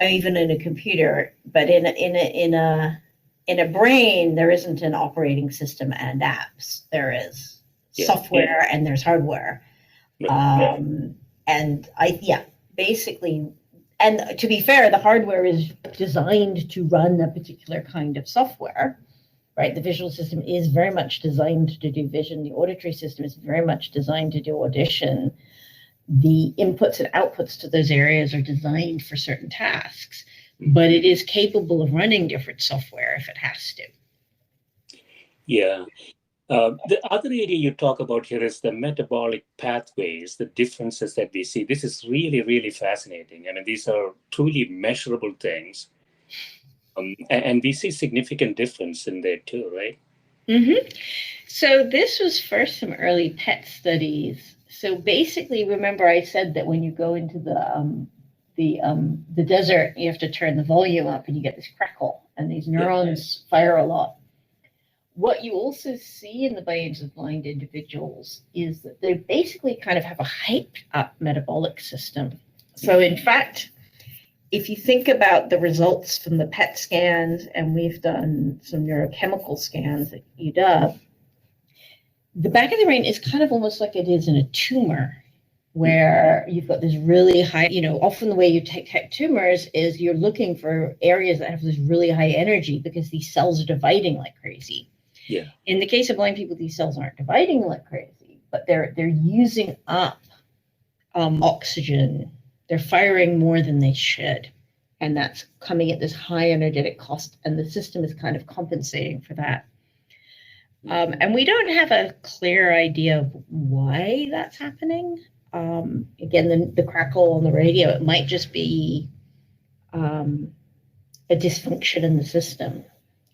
Speaker 2: even in a computer. But in a brain, there isn't an operating system and apps. There is software and there's hardware. Basically. And to be fair, the hardware is designed to run a particular kind of software. Right, the visual system is very much designed to do vision. The auditory system is very much designed to do audition. The inputs and outputs to those areas are designed for certain tasks, but it is capable of running different software if it has to.
Speaker 3: Yeah. The other area you talk about here is the metabolic pathways, the differences that we see. This is really, really fascinating. I mean, these are truly measurable things. And we see significant difference in there too, right?
Speaker 2: Mm-hmm. So this was first some early PET studies. So basically, remember I said that when you go into the desert, you have to turn the volume up and you get this crackle and these neurons fire a lot. What you also see in the brains of blind individuals is that they basically kind of have a hyped up metabolic system. So in fact, if you think about the results from the PET scans, and we've done some neurochemical scans at UW, the back of the brain is kind of almost like it is in a tumor, where you've got this really high, often the way you take tumors is you're looking for areas that have this really high energy because these cells are dividing like crazy.
Speaker 3: Yeah.
Speaker 2: In the case of blind people, these cells aren't dividing like crazy, but they're using up oxygen. They're firing more than they should. And that's coming at this high energetic cost. And the system is kind of compensating for that. And we don't have a clear idea of why that's happening. Again, the crackle on the radio, it might just be a dysfunction in the system.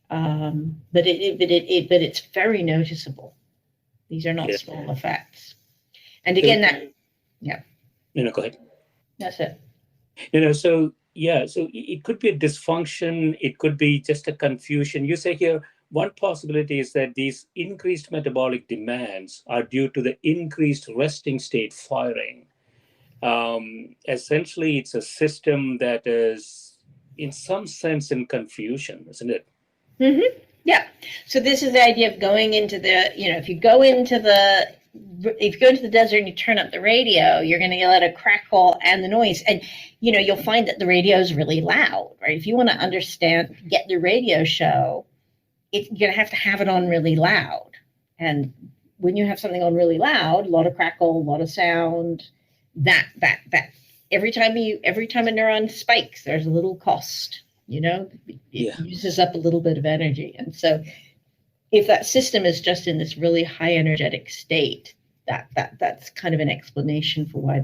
Speaker 2: But it's very noticeable. These are not small effects. And again,
Speaker 3: Go ahead.
Speaker 2: That's it.
Speaker 3: So it could be a dysfunction. It could be just a confusion. You say here, one possibility is that these increased metabolic demands are due to the increased resting state firing. Essentially, it's a system that is, in some sense, in confusion, isn't it?
Speaker 2: Mm-hmm. Yeah. So this is the idea of going into if you go into the desert and you turn up the radio, you're going to get a crackle and the noise. And, you'll find that the radio is really loud, right? If you want to get the radio show, you're going to have it on really loud. And when you have something on really loud, a lot of crackle, a lot of sound, that every time a neuron spikes, there's a little cost, it uses up a little bit of energy. And so if that system is just in this really high energetic state, that's kind of an explanation for why.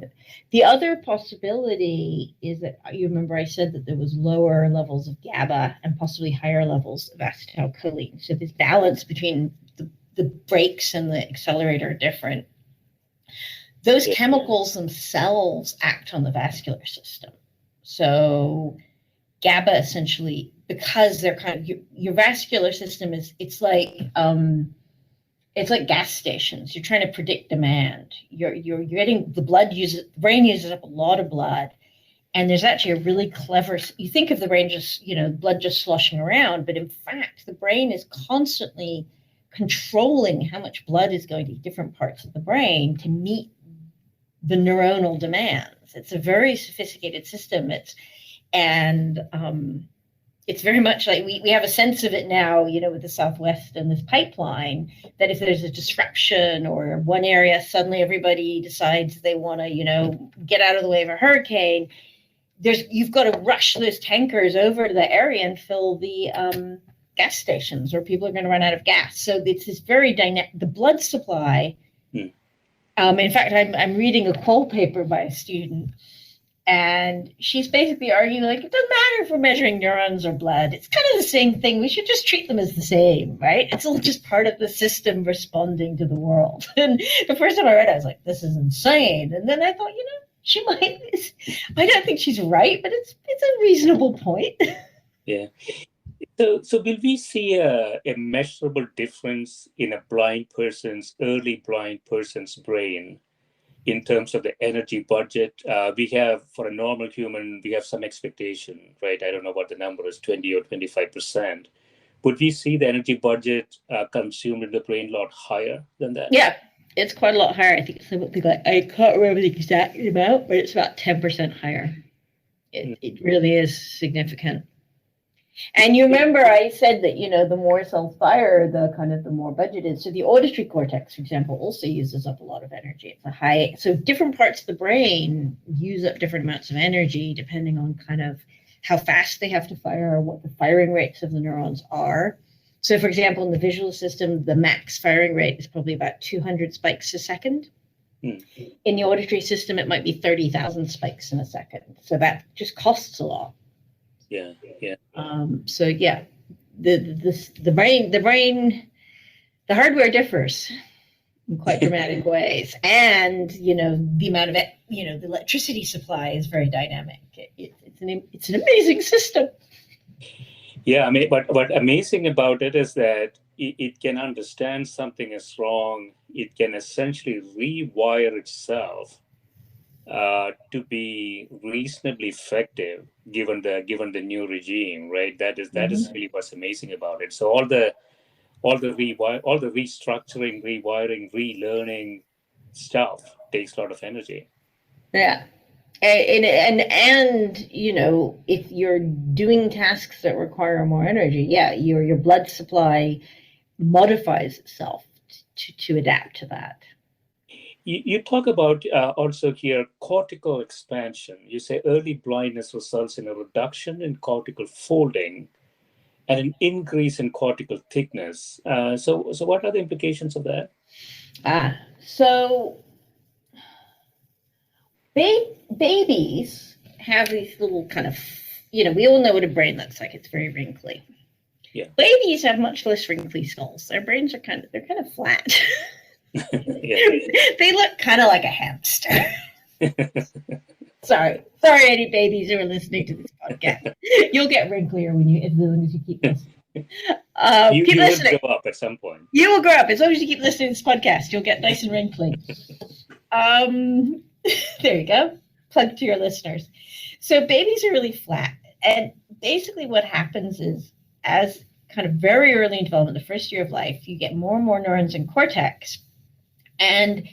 Speaker 2: The other possibility is that, you remember I said that there was lower levels of GABA and possibly higher levels of acetylcholine. So this balance between the brakes and the accelerator are different. Those chemicals themselves act on the vascular system. So GABA essentially, because they're kind of your vascular system it's like gas stations. You're trying to predict demand. You're getting the brain uses up a lot of blood, and there's actually a really clever. You think of the brain just blood just sloshing around, but in fact the brain is constantly controlling how much blood is going to different parts of the brain to meet the neuronal demands. It's a very sophisticated system. It's very much like we have a sense of it now, with the Southwest and this pipeline, that if there's a disruption or one area, suddenly everybody decides they want to, get out of the way of a hurricane, you've got to rush those tankers over to the area and fill the gas stations, or people are going to run out of gas. So it's this very dynamic. The blood supply. In fact, I'm reading a qual paper by a student, and she's basically arguing, like, it doesn't matter if we're measuring neurons or blood. It's kind of the same thing. We should just treat them as the same, right? It's all just part of the system responding to the world. And the first time I read it, I was like, this is insane. And then I thought, she might. I don't think she's right, but it's a reasonable point.
Speaker 3: Yeah. So will we see a measurable difference in a early blind person's brain in terms of the energy budget? We have, for a normal human, we have some expectation, right? I don't know what the number is, 20 or 25%. Would we see the energy budget consumed in the brain a lot higher than that?
Speaker 2: Yeah, it's quite a lot higher. I think it's something like, I can't remember the exact amount, but it's about 10% higher. It really is significant. And you remember I said that, the more cells fire, the more budget is. So the auditory cortex, for example, also uses up a lot of energy. So different parts of the brain use up different amounts of energy depending on kind of how fast they have to fire or what the firing rates of the neurons are. So, for example, in the visual system, the max firing rate is probably about 200 spikes a second. In the auditory system, it might be 30,000 spikes in a second. So that just costs a lot.
Speaker 3: Yeah.
Speaker 2: So yeah, the brain, the hardware differs in quite dramatic ways, and the amount of the electricity supply is very dynamic. It's an amazing system.
Speaker 3: Yeah, I mean, what amazing about it is that it can understand something is wrong. It can essentially rewire itself to be reasonably effective given the new regime, right? That is really what's amazing about it. So all the restructuring, rewiring, relearning stuff takes a lot of energy.
Speaker 2: Yeah. And if you're doing tasks that require more energy, your blood supply modifies itself to adapt to that.
Speaker 3: You talk about also here cortical expansion. You say early blindness results in a reduction in cortical folding and an increase in cortical thickness. So what are the implications of that?
Speaker 2: So babies have these little kind of, we all know what a brain looks like. It's very wrinkly.
Speaker 3: Yeah.
Speaker 2: Babies have much less wrinkly skulls. Their brains are kind of flat.
Speaker 3: Yeah.
Speaker 2: They look kind of like a hamster. Sorry, any babies who are listening to this podcast. You'll get wrinklier as long as you keep listening.
Speaker 3: You will grow up at some point.
Speaker 2: You will grow up as long as you keep listening to this podcast. You'll get nice and wrinkly. There you go. Plug to your listeners. So babies are really flat, and basically what happens is, as kind of very early in development, the first year of life, you get more and more neurons in cortex. And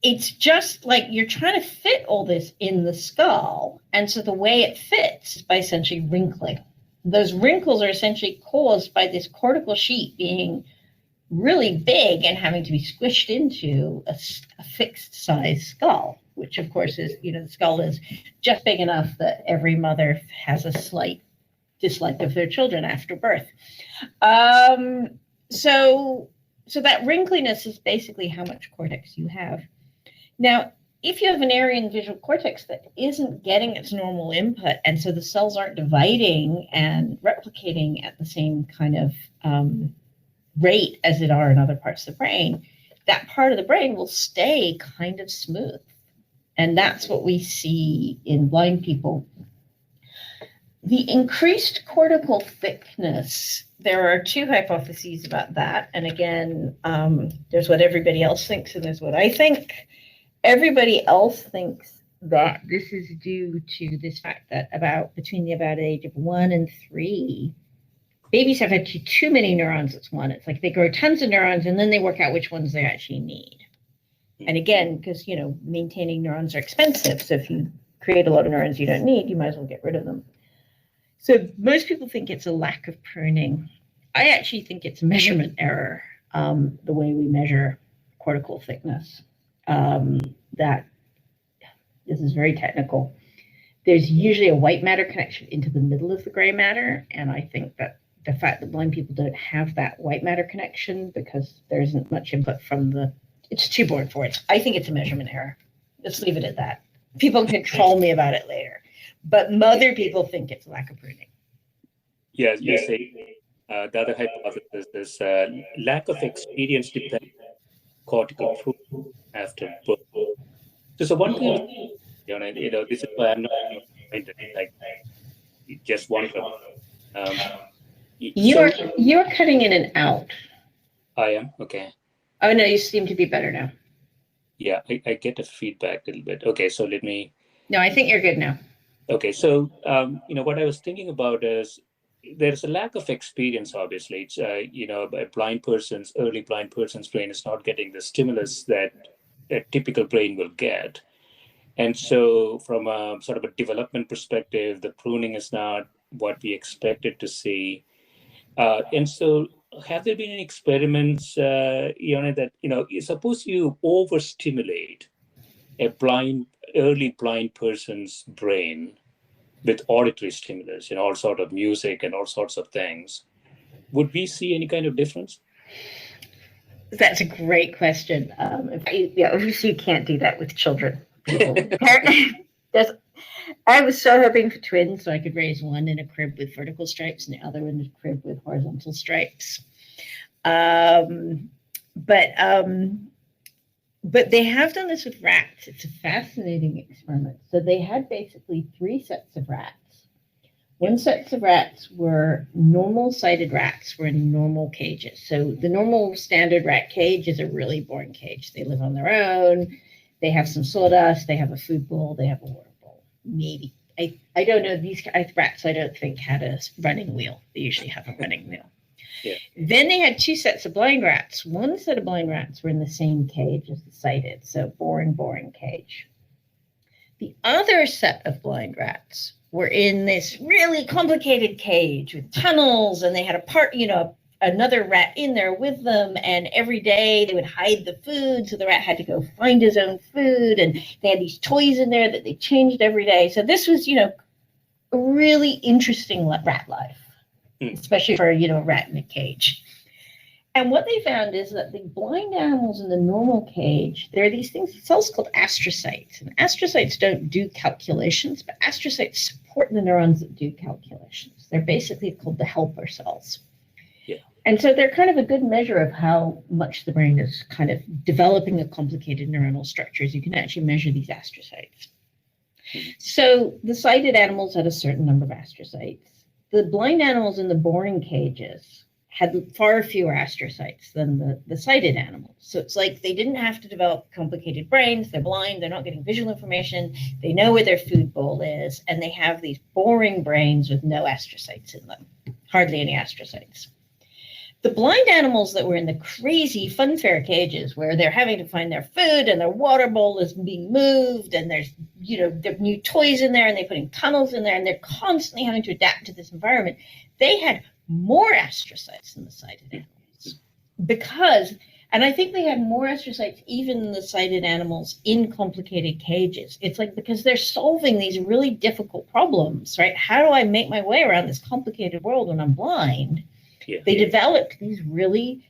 Speaker 2: it's just like you're trying to fit all this in the skull. And so the way it fits is by essentially wrinkling. Those wrinkles are essentially caused by this cortical sheet being really big and having to be squished into a fixed size skull, which of course is, the skull is just big enough that every mother has a slight dislike of their children after birth. So that wrinkliness is basically how much cortex you have. Now, if you have an area in the visual cortex that isn't getting its normal input, and so the cells aren't dividing and replicating at the same kind of rate as it are in other parts of the brain, that part of the brain will stay kind of smooth. And that's what we see in blind people. The increased cortical thickness, there are two hypotheses about that. And again, there's what everybody else thinks and there's what I think. Everybody else thinks that this is due to this fact that between the age of 1 and 3, babies have actually too many neurons at 1. It's like they grow tons of neurons and then they work out which ones they actually need. And again, because, maintaining neurons are expensive. So if you create a lot of neurons you don't need, you might as well get rid of them. So most people think it's a lack of pruning. I actually think it's measurement error, the way we measure cortical thickness. That this is very technical. there's usually a white matter connection into the middle of the gray matter. And I think that the fact that blind people don't have that white matter connection because there isn't much input from it's too boring for it. I think it's a measurement error. Let's leave it at that. People can troll me about it later. But other people think it's lack of pruning.
Speaker 3: Yes, you say the other hypothesis is lack of experience dependent cortical pruning after birth. So one thing, this is why I'm not pointed. Like just wonder.
Speaker 2: You're cutting in and out.
Speaker 3: I am okay.
Speaker 2: Oh no, you seem to be better now.
Speaker 3: Yeah, I get a feedback a little bit. Okay, so let me.
Speaker 2: No, I think you're good now.
Speaker 3: Okay, so what I was thinking about is there's a lack of experience. Obviously, it's early blind person's brain is not getting the stimulus that a typical brain will get, and so from a sort of a development perspective, the pruning is not what we expected to see, and so. Have there been any experiments, that suppose you overstimulate a early blind person's brain with auditory stimulus, all sort of music and all sorts of things, would we see any kind of difference?
Speaker 2: That's a great question. Obviously you can't do that with children. I was so hoping for twins so I could raise one in a crib with vertical stripes and the other in a crib with horizontal stripes. But they have done this with rats. It's a fascinating experiment. So they had basically 3 sets of rats. One set of rats were normal sighted rats, were in normal cages. So the normal standard rat cage is a really boring cage. They live on their own. They have some sawdust. They have a food bowl. They have a water bowl. Maybe. I don't know. These rats, I don't think, had a running wheel. They usually have a running wheel.
Speaker 3: Yeah.
Speaker 2: Then they had 2 sets of blind rats. One set of blind rats were in the same cage as the sighted. So boring cage. The other set of blind rats were in this really complicated cage with tunnels, and they had another rat in there with them, and every day they would hide the food, so the rat had to go find his own food, and they had these toys in there that they changed every day. So this was, a really interesting rat life, especially for, a rat in a cage. And what they found is that the blind animals in the normal cage, there are these cells called astrocytes. And astrocytes don't do calculations, but astrocytes support the neurons that do calculations. They're basically called the helper cells.
Speaker 3: Yeah.
Speaker 2: And so they're kind of a good measure of how much the brain is kind of developing the complicated neuronal structures. You can actually measure these astrocytes. So the sighted animals had a certain number of astrocytes. The blind animals in the boring cages had far fewer astrocytes than the sighted animals. So it's like they didn't have to develop complicated brains. They're blind. They're not getting visual information. They know where their food bowl is. And they have these boring brains with no astrocytes in them, hardly any astrocytes. The blind animals that were in the crazy funfair cages where they're having to find their food and their water bowl is being moved and there's, there are new toys in there and they're putting tunnels in there and they're constantly having to adapt to this environment. They had more astrocytes than the sighted animals and I think they had more astrocytes even than the sighted animals in complicated cages. It's like because they're solving these really difficult problems, right? How do I make my way around this complicated world when I'm blind? Yeah. They developed these really,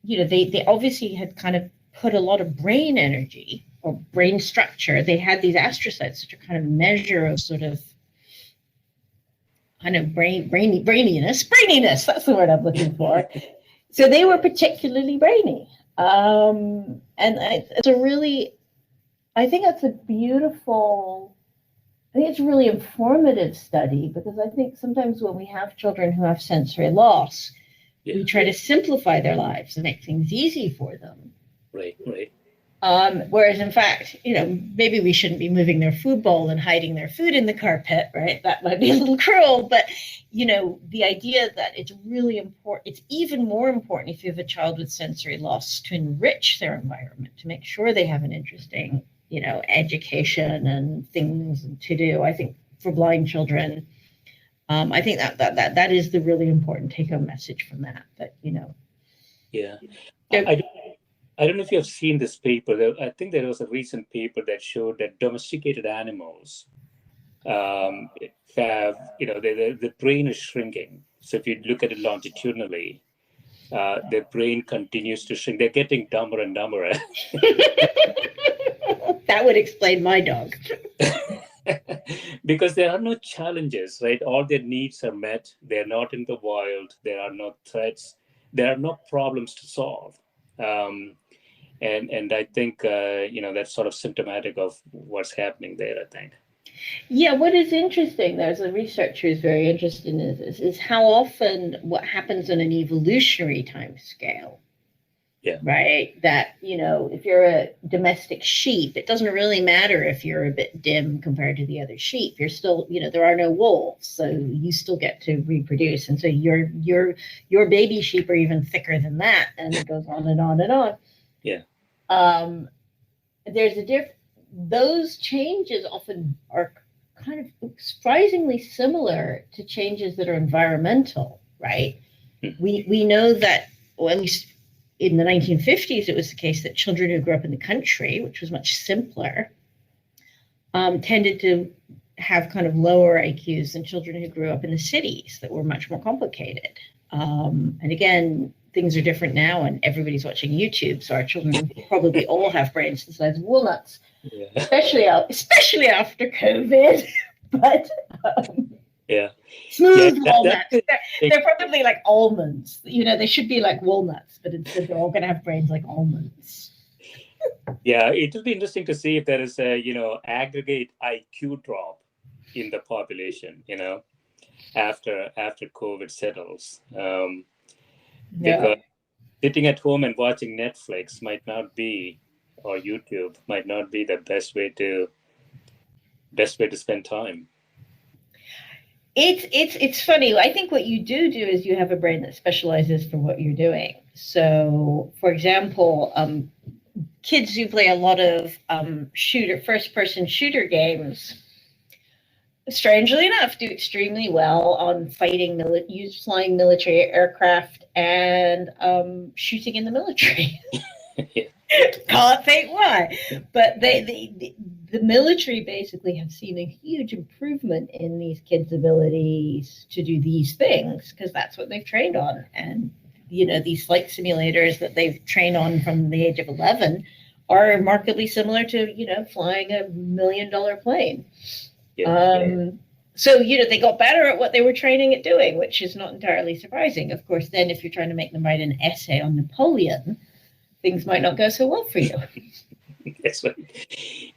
Speaker 2: they obviously had kind of put a lot of brain energy or brain structure. They had these astrocytes, which are kind of measure of sort of kind of braininess. That's the word I'm looking for. So they were particularly brainy. And it's a really, I think it's a really informative study because I think sometimes when we have children who have sensory loss, we try to simplify their lives and make things easy for them.
Speaker 3: Right.
Speaker 2: Whereas in fact, maybe we shouldn't be moving their food bowl and hiding their food in the carpet, right? That might be a little cruel, but the idea that it's really important, it's even more important if you have a child with sensory loss to enrich their environment, to make sure they have an interesting, education and things to do. I think for blind children, I think that is the really important take-home message from that.
Speaker 3: Yeah. I don't know if you have seen this paper. I think there was a recent paper that showed that domesticated animals have, the brain is shrinking. So if you look at it longitudinally, their brain continues to shrink. They're getting dumber and dumber.
Speaker 2: That would explain my dog.
Speaker 3: Because there are no challenges, right? All their needs are met. They're not in the wild. There are no threats. There are no problems to solve. And I think, that's sort of symptomatic of what's happening there, I think.
Speaker 2: Yeah, what is interesting, there's a researcher who's very interested in this, is how often what happens on an evolutionary time scale.
Speaker 3: Yeah.
Speaker 2: Right? That, if you're a domestic sheep, it doesn't really matter if you're a bit dim compared to the other sheep. You're still, there are no wolves, so you still get to reproduce. And so your baby sheep are even thicker than that, and it goes on and on and on.
Speaker 3: Yeah.
Speaker 2: There's those changes often are kind of surprisingly similar to changes that are environmental, right?
Speaker 3: Mm-hmm.
Speaker 2: We know that in the 1950s, it was the case that children who grew up in the country, which was much simpler, tended to have kind of lower IQs than children who grew up in the cities that were much more complicated. And again, things are different now, and everybody's watching YouTube, so our children probably all have brains the size of walnuts,
Speaker 3: yeah.
Speaker 2: especially after COVID. But
Speaker 3: yeah,
Speaker 2: smooth walnuts. They're probably like almonds. They should be like walnuts, but instead they're all going to have brains like almonds.
Speaker 3: Yeah, it will be interesting to see if there is a aggregate IQ drop in the population. After COVID settles. Because sitting at home and watching Netflix might not be, or YouTube might not be the best way to spend time.
Speaker 2: It's funny. I think what you do is you have a brain that specializes for what you're doing. So, for example, kids who play a lot of first-person shooter games, strangely enough, do extremely well on flying military aircraft and shooting in the military.
Speaker 3: Yeah.
Speaker 2: Can't think why, but the military basically have seen a huge improvement in these kids' abilities to do these things because that's what they've trained on. And these flight simulators that they've trained on from the age of 11 are markedly similar to flying $1 million plane.
Speaker 3: Yeah.
Speaker 2: So they got better at what they were training at doing, which is not entirely surprising. Of course, then if you're trying to make them write an essay on Napoleon, things might not go so well for you.
Speaker 3: That's right.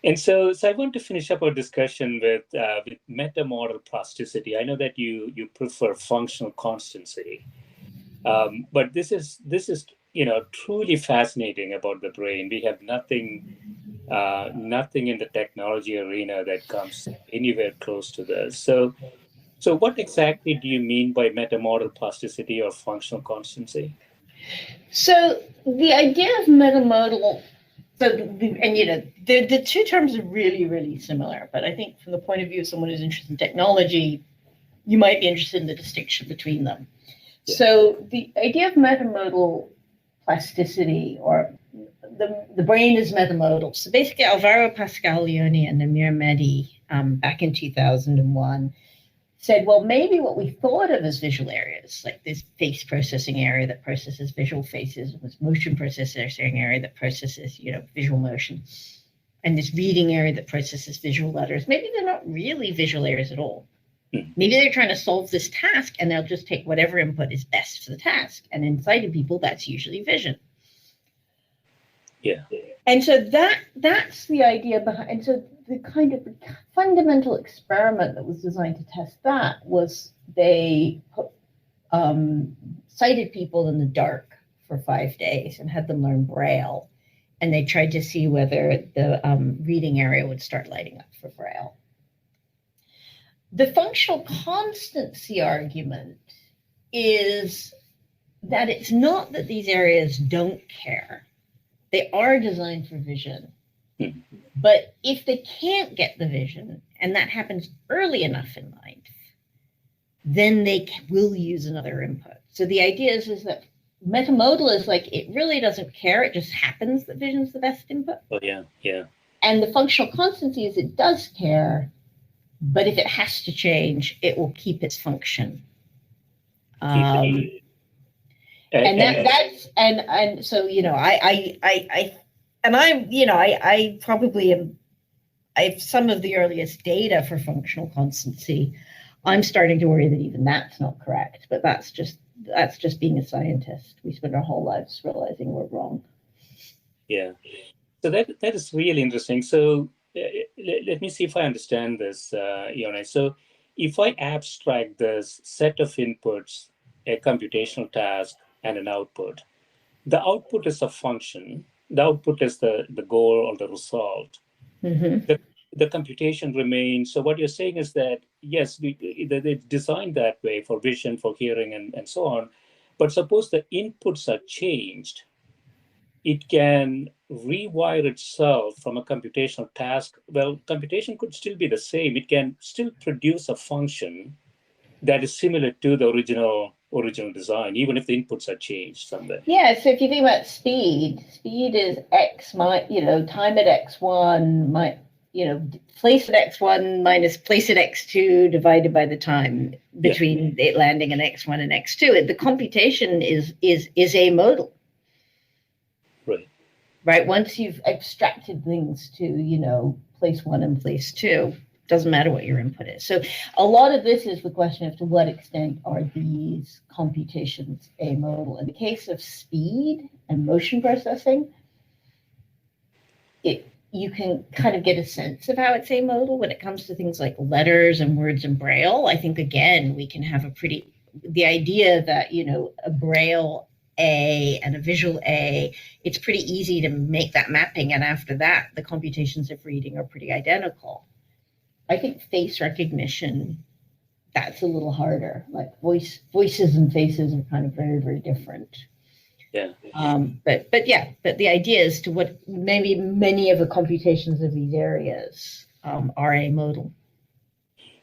Speaker 3: And so I want to finish up our discussion with metamodal plasticity. I know that you prefer functional constancy, but this is truly fascinating about the brain. We have nothing in the technology arena that comes anywhere close to this. So what exactly do you mean by metamodal plasticity or functional constancy?
Speaker 2: So the idea of metamodal, the two terms are really, really similar, but I think from the point of view of someone who's interested in technology, you might be interested in the distinction between them. Yeah. So the idea of metamodal plasticity, or the brain is metamodal. So basically, Alvaro Pascal-Ione and Amir Mehdi back in 2001 said, well, maybe what we thought of as visual areas, like this face processing area that processes visual faces, this motion processing area that processes, visual motion, and this reading area that processes visual letters, maybe they're not really visual areas at all. Maybe they're trying to solve this task and they'll just take whatever input is best for the task. And in sighted people, that's usually vision.
Speaker 3: Yeah.
Speaker 2: And so that's the idea behind. And so the kind of fundamental experiment that was designed to test that was they put sighted people in the dark for 5 days and had them learn Braille. And they tried to see whether the reading area would start lighting up for Braille. The functional constancy argument is that it's not that these areas don't care. They are designed for vision. But if they can't get the vision, and that happens early enough in life, then they will use another input. So the idea is that metamodal is like, it really doesn't care. It just happens that vision's the best input.
Speaker 3: Oh, yeah.
Speaker 2: And the functional constancy is it does care, but if it has to change, it will keep its function.
Speaker 3: And
Speaker 2: So, you know, I probably am. I have some of the earliest data for functional constancy. I'm starting to worry that even that's not correct, but that's just being a scientist. We spend our whole lives realizing we're wrong.
Speaker 3: Yeah. So that is really interesting. So let me see if I understand this, Ione. So if I abstract this set of inputs, a computational task, and an output, the output is a function. The output is the goal or the result.
Speaker 2: Mm-hmm.
Speaker 3: The computation remains. So what you're saying is that, yes, it's designed that way for vision, for hearing, and so on. But suppose the inputs are changed, it can rewire itself from a computational task. Well, computation could still be the same. It can still produce a function that is similar to the original design, even if the inputs are changed somewhere.
Speaker 2: Yeah, so if you think about speed is x, time at x1, place at x1 minus place at x2 divided by the time between it landing at x1 and x2. The computation is a modal. Right. Once you've abstracted things to, place 1 and place 2, doesn't matter what your input is. So a lot of this is the question of to what extent are these computations amodal. In the case of speed and motion processing, you can kind of get a sense of how it's amodal when it comes to things like letters and words in Braille. I think, again, we can have the idea that, a Braille A and a visual A, it's pretty easy to make that mapping. And after that, the computations of reading are pretty identical. I think face recognition, that's a little harder. Like voices and faces are kind of very, very different.
Speaker 3: Yeah.
Speaker 2: But the idea is to what maybe many of the computations of these areas are amodal.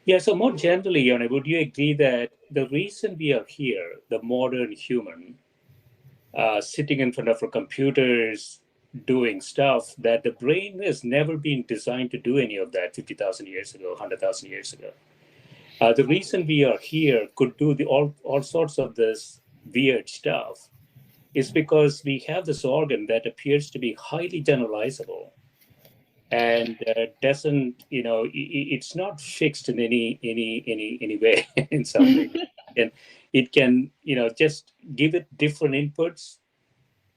Speaker 3: Yeah, so more generally, Ione, would you agree that the reason we are here, the modern human, sitting in front of our computers, doing stuff, that the brain has never been designed to do any of that 50,000 years ago, 100,000 years ago. The reason we are here, could do all sorts of this weird stuff, is because we have this organ that appears to be highly generalizable and doesn't, it's not fixed in any way in some way. And it can, just give it different inputs.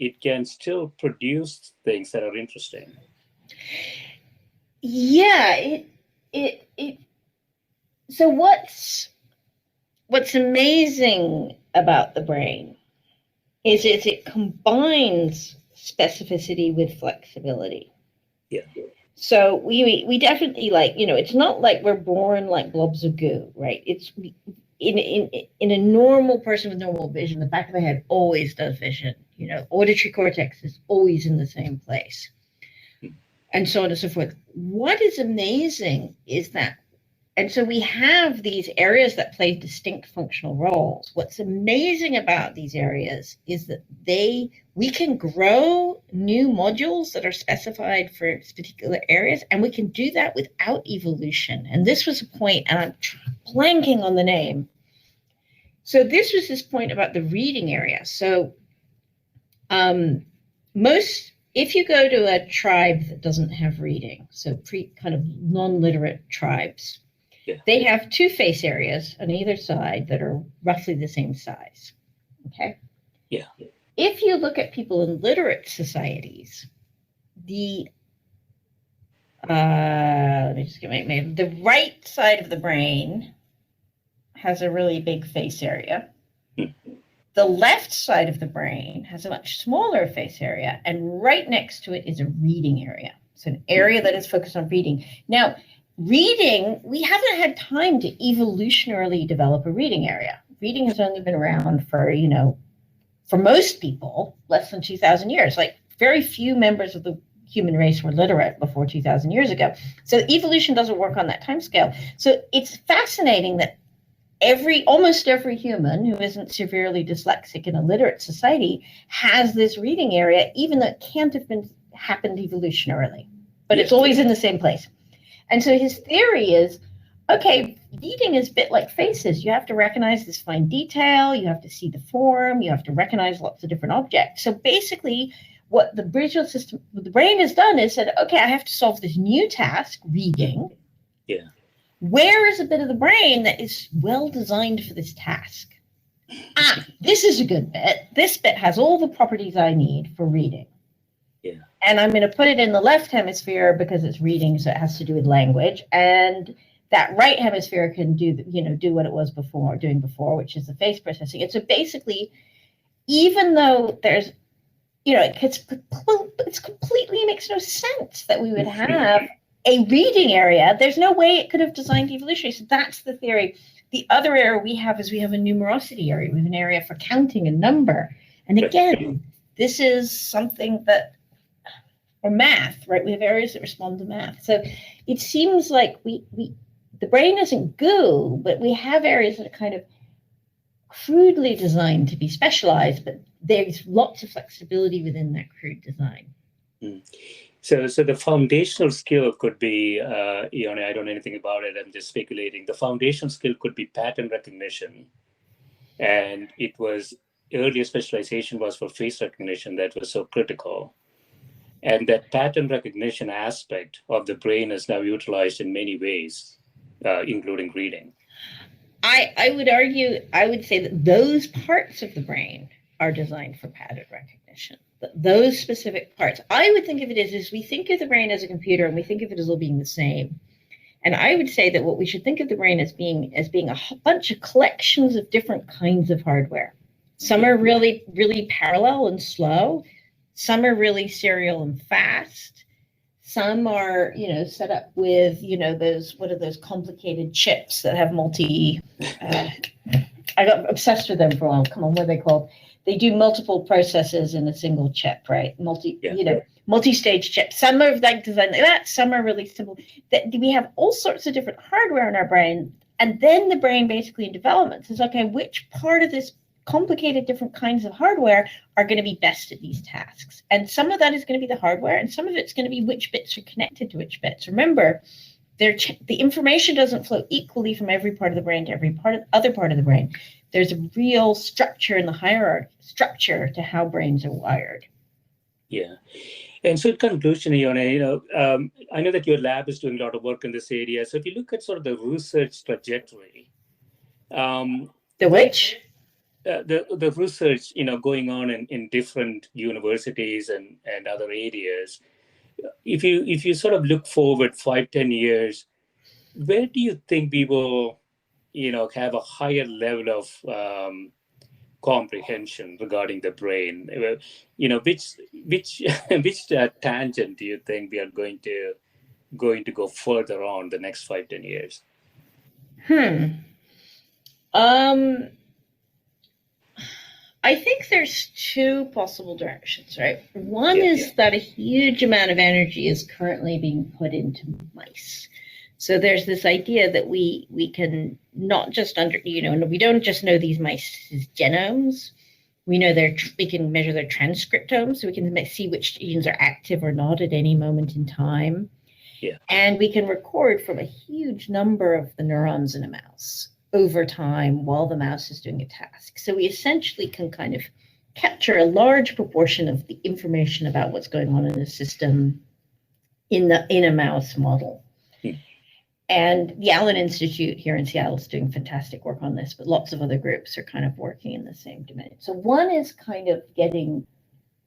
Speaker 3: It can still produce things that are interesting.
Speaker 2: Yeah, so what's amazing about the brain is it combines specificity with flexibility.
Speaker 3: Yeah.
Speaker 2: So we definitely, it's not like we're born like blobs of goo, right? It's in a normal person with normal vision, the back of the head always does vision. Auditory cortex is always in the same place, and so on and so forth. What is amazing is that, and so we have these areas that play distinct functional roles. What's amazing about these areas is that we can grow new modules that are specified for particular areas, and we can do that without evolution. And this was a point, and I'm blanking on the name. So this was this point about the reading area. So if you go to a tribe that doesn't have reading, so kind of non-literate tribes, they have two face areas on either side that are roughly the same size. Okay.
Speaker 3: Yeah.
Speaker 2: If you look at people in literate societies, the right side of the brain has a really big face area. The left side of the brain has a much smaller face area, and right next to it is a reading area. So an area that is focused on reading. Now, reading, we haven't had time to evolutionarily develop a reading area. Reading has only been around for, for most people, less than 2,000 years. Like, very few members of the human race were literate before 2,000 years ago. So evolution doesn't work on that time scale. So it's fascinating that almost every human who isn't severely dyslexic in a literate society has this reading area, even though it can't have happened evolutionarily, but it's always in the same place. And so his theory is, okay, reading is a bit like faces. You have to recognize this fine detail. You have to see the form. You have to recognize lots of different objects. So basically, what the visual system, what the brain has done is said, okay, I have to solve this new task, reading.
Speaker 3: Yeah.
Speaker 2: Where is a bit of the brain that is well designed for this task? This is a good bit. This bit has all the properties I need for reading.
Speaker 3: Yeah.
Speaker 2: And I'm going to put it in the left hemisphere because it's reading, so it has to do with language. And that right hemisphere can do what it was doing before, which is the face processing. And so basically, even though there's, it's completely makes no sense that we would have a reading area. There's no way it could have designed evolutionary. So that's the theory. The other area we have is we have a numerosity area. We have an area for counting a number. And again, this is something that, or math, right? We have areas that respond to math. So it seems like the brain isn't goo, but we have areas that are kind of crudely designed to be specialized, but there's lots of flexibility within that crude design.
Speaker 3: So the foundational skill could be, I don't know anything about it, I'm just speculating. The foundational skill could be pattern recognition. And earlier specialization was for face recognition that was so critical. And that pattern recognition aspect of the brain is now utilized in many ways, including reading.
Speaker 2: I would say that those parts of the brain are designed for pattern recognition. Those specific parts. I would think of it as we think of the brain as a computer and we think of it as all being the same. And I would say that what we should think of the brain as being a bunch of collections of different kinds of hardware. Some are really, really parallel and slow. Some are really serial and fast. Some are, set up with, those complicated chips that have I got obsessed with them for a while. Come on, what are they called? They do multiple processes in a single chip, right? Multi-stage chips. Some are like designed like that. Some are really simple. We have all sorts of different hardware in our brain. And then the brain basically in development says, okay, which part of this complicated different kinds of hardware are going to be best at these tasks? And some of that is going to be the hardware, and some of it's going to be which bits are connected to which bits. Remember, the information doesn't flow equally from every part of the brain to every other part of the brain. There's a real structure in the hierarchy, structure to how brains are wired.
Speaker 3: Yeah. And so in conclusion, Ione, I know that your lab is doing a lot of work in this area. So if you look at sort of the research trajectory,
Speaker 2: the which?
Speaker 3: The research, going on in different universities and other areas, if you sort of look forward 5-10 years, where do you think we will, have a higher level of comprehension regarding the brain? Which tangent do you think we are going to go further on the next 5-10 years?
Speaker 2: I think there's two possible directions, right? One is that a huge amount of energy is currently being put into mice. So there's this idea that we can not just we don't just know these mice's genomes. We know we can measure their transcriptomes, so we can see which genes are active or not at any moment in time.
Speaker 3: Yeah.
Speaker 2: And we can record from a huge number of the neurons in a mouse over time while the mouse is doing a task. So we essentially can kind of capture a large proportion of the information about what's going on in the system in a mouse model. And the Allen Institute here in Seattle is doing fantastic work on this, but lots of other groups are kind of working in the same domain. So one is kind of getting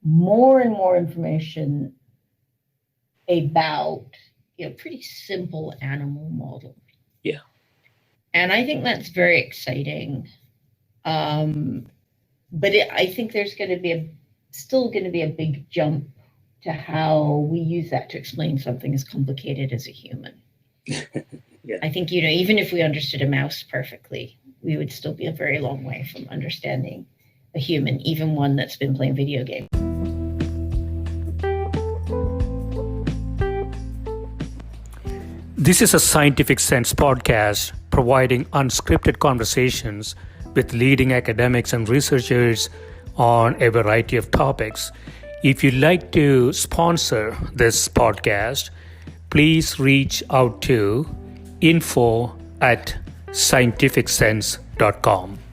Speaker 2: more and more information about, pretty simple animal model.
Speaker 3: Yeah.
Speaker 2: And I think that's very exciting. But I think there's going to be still going to be a big jump to how we use that to explain something as complicated as a human.
Speaker 3: Yeah.
Speaker 2: I think, even if we understood a mouse perfectly, we would still be a very long way from understanding a human, even one that's been playing video games.
Speaker 1: This is a Scientific Sense podcast providing unscripted conversations with leading academics and researchers on a variety of topics. If you'd like to sponsor this podcast, please reach out to info at scientificsense.com.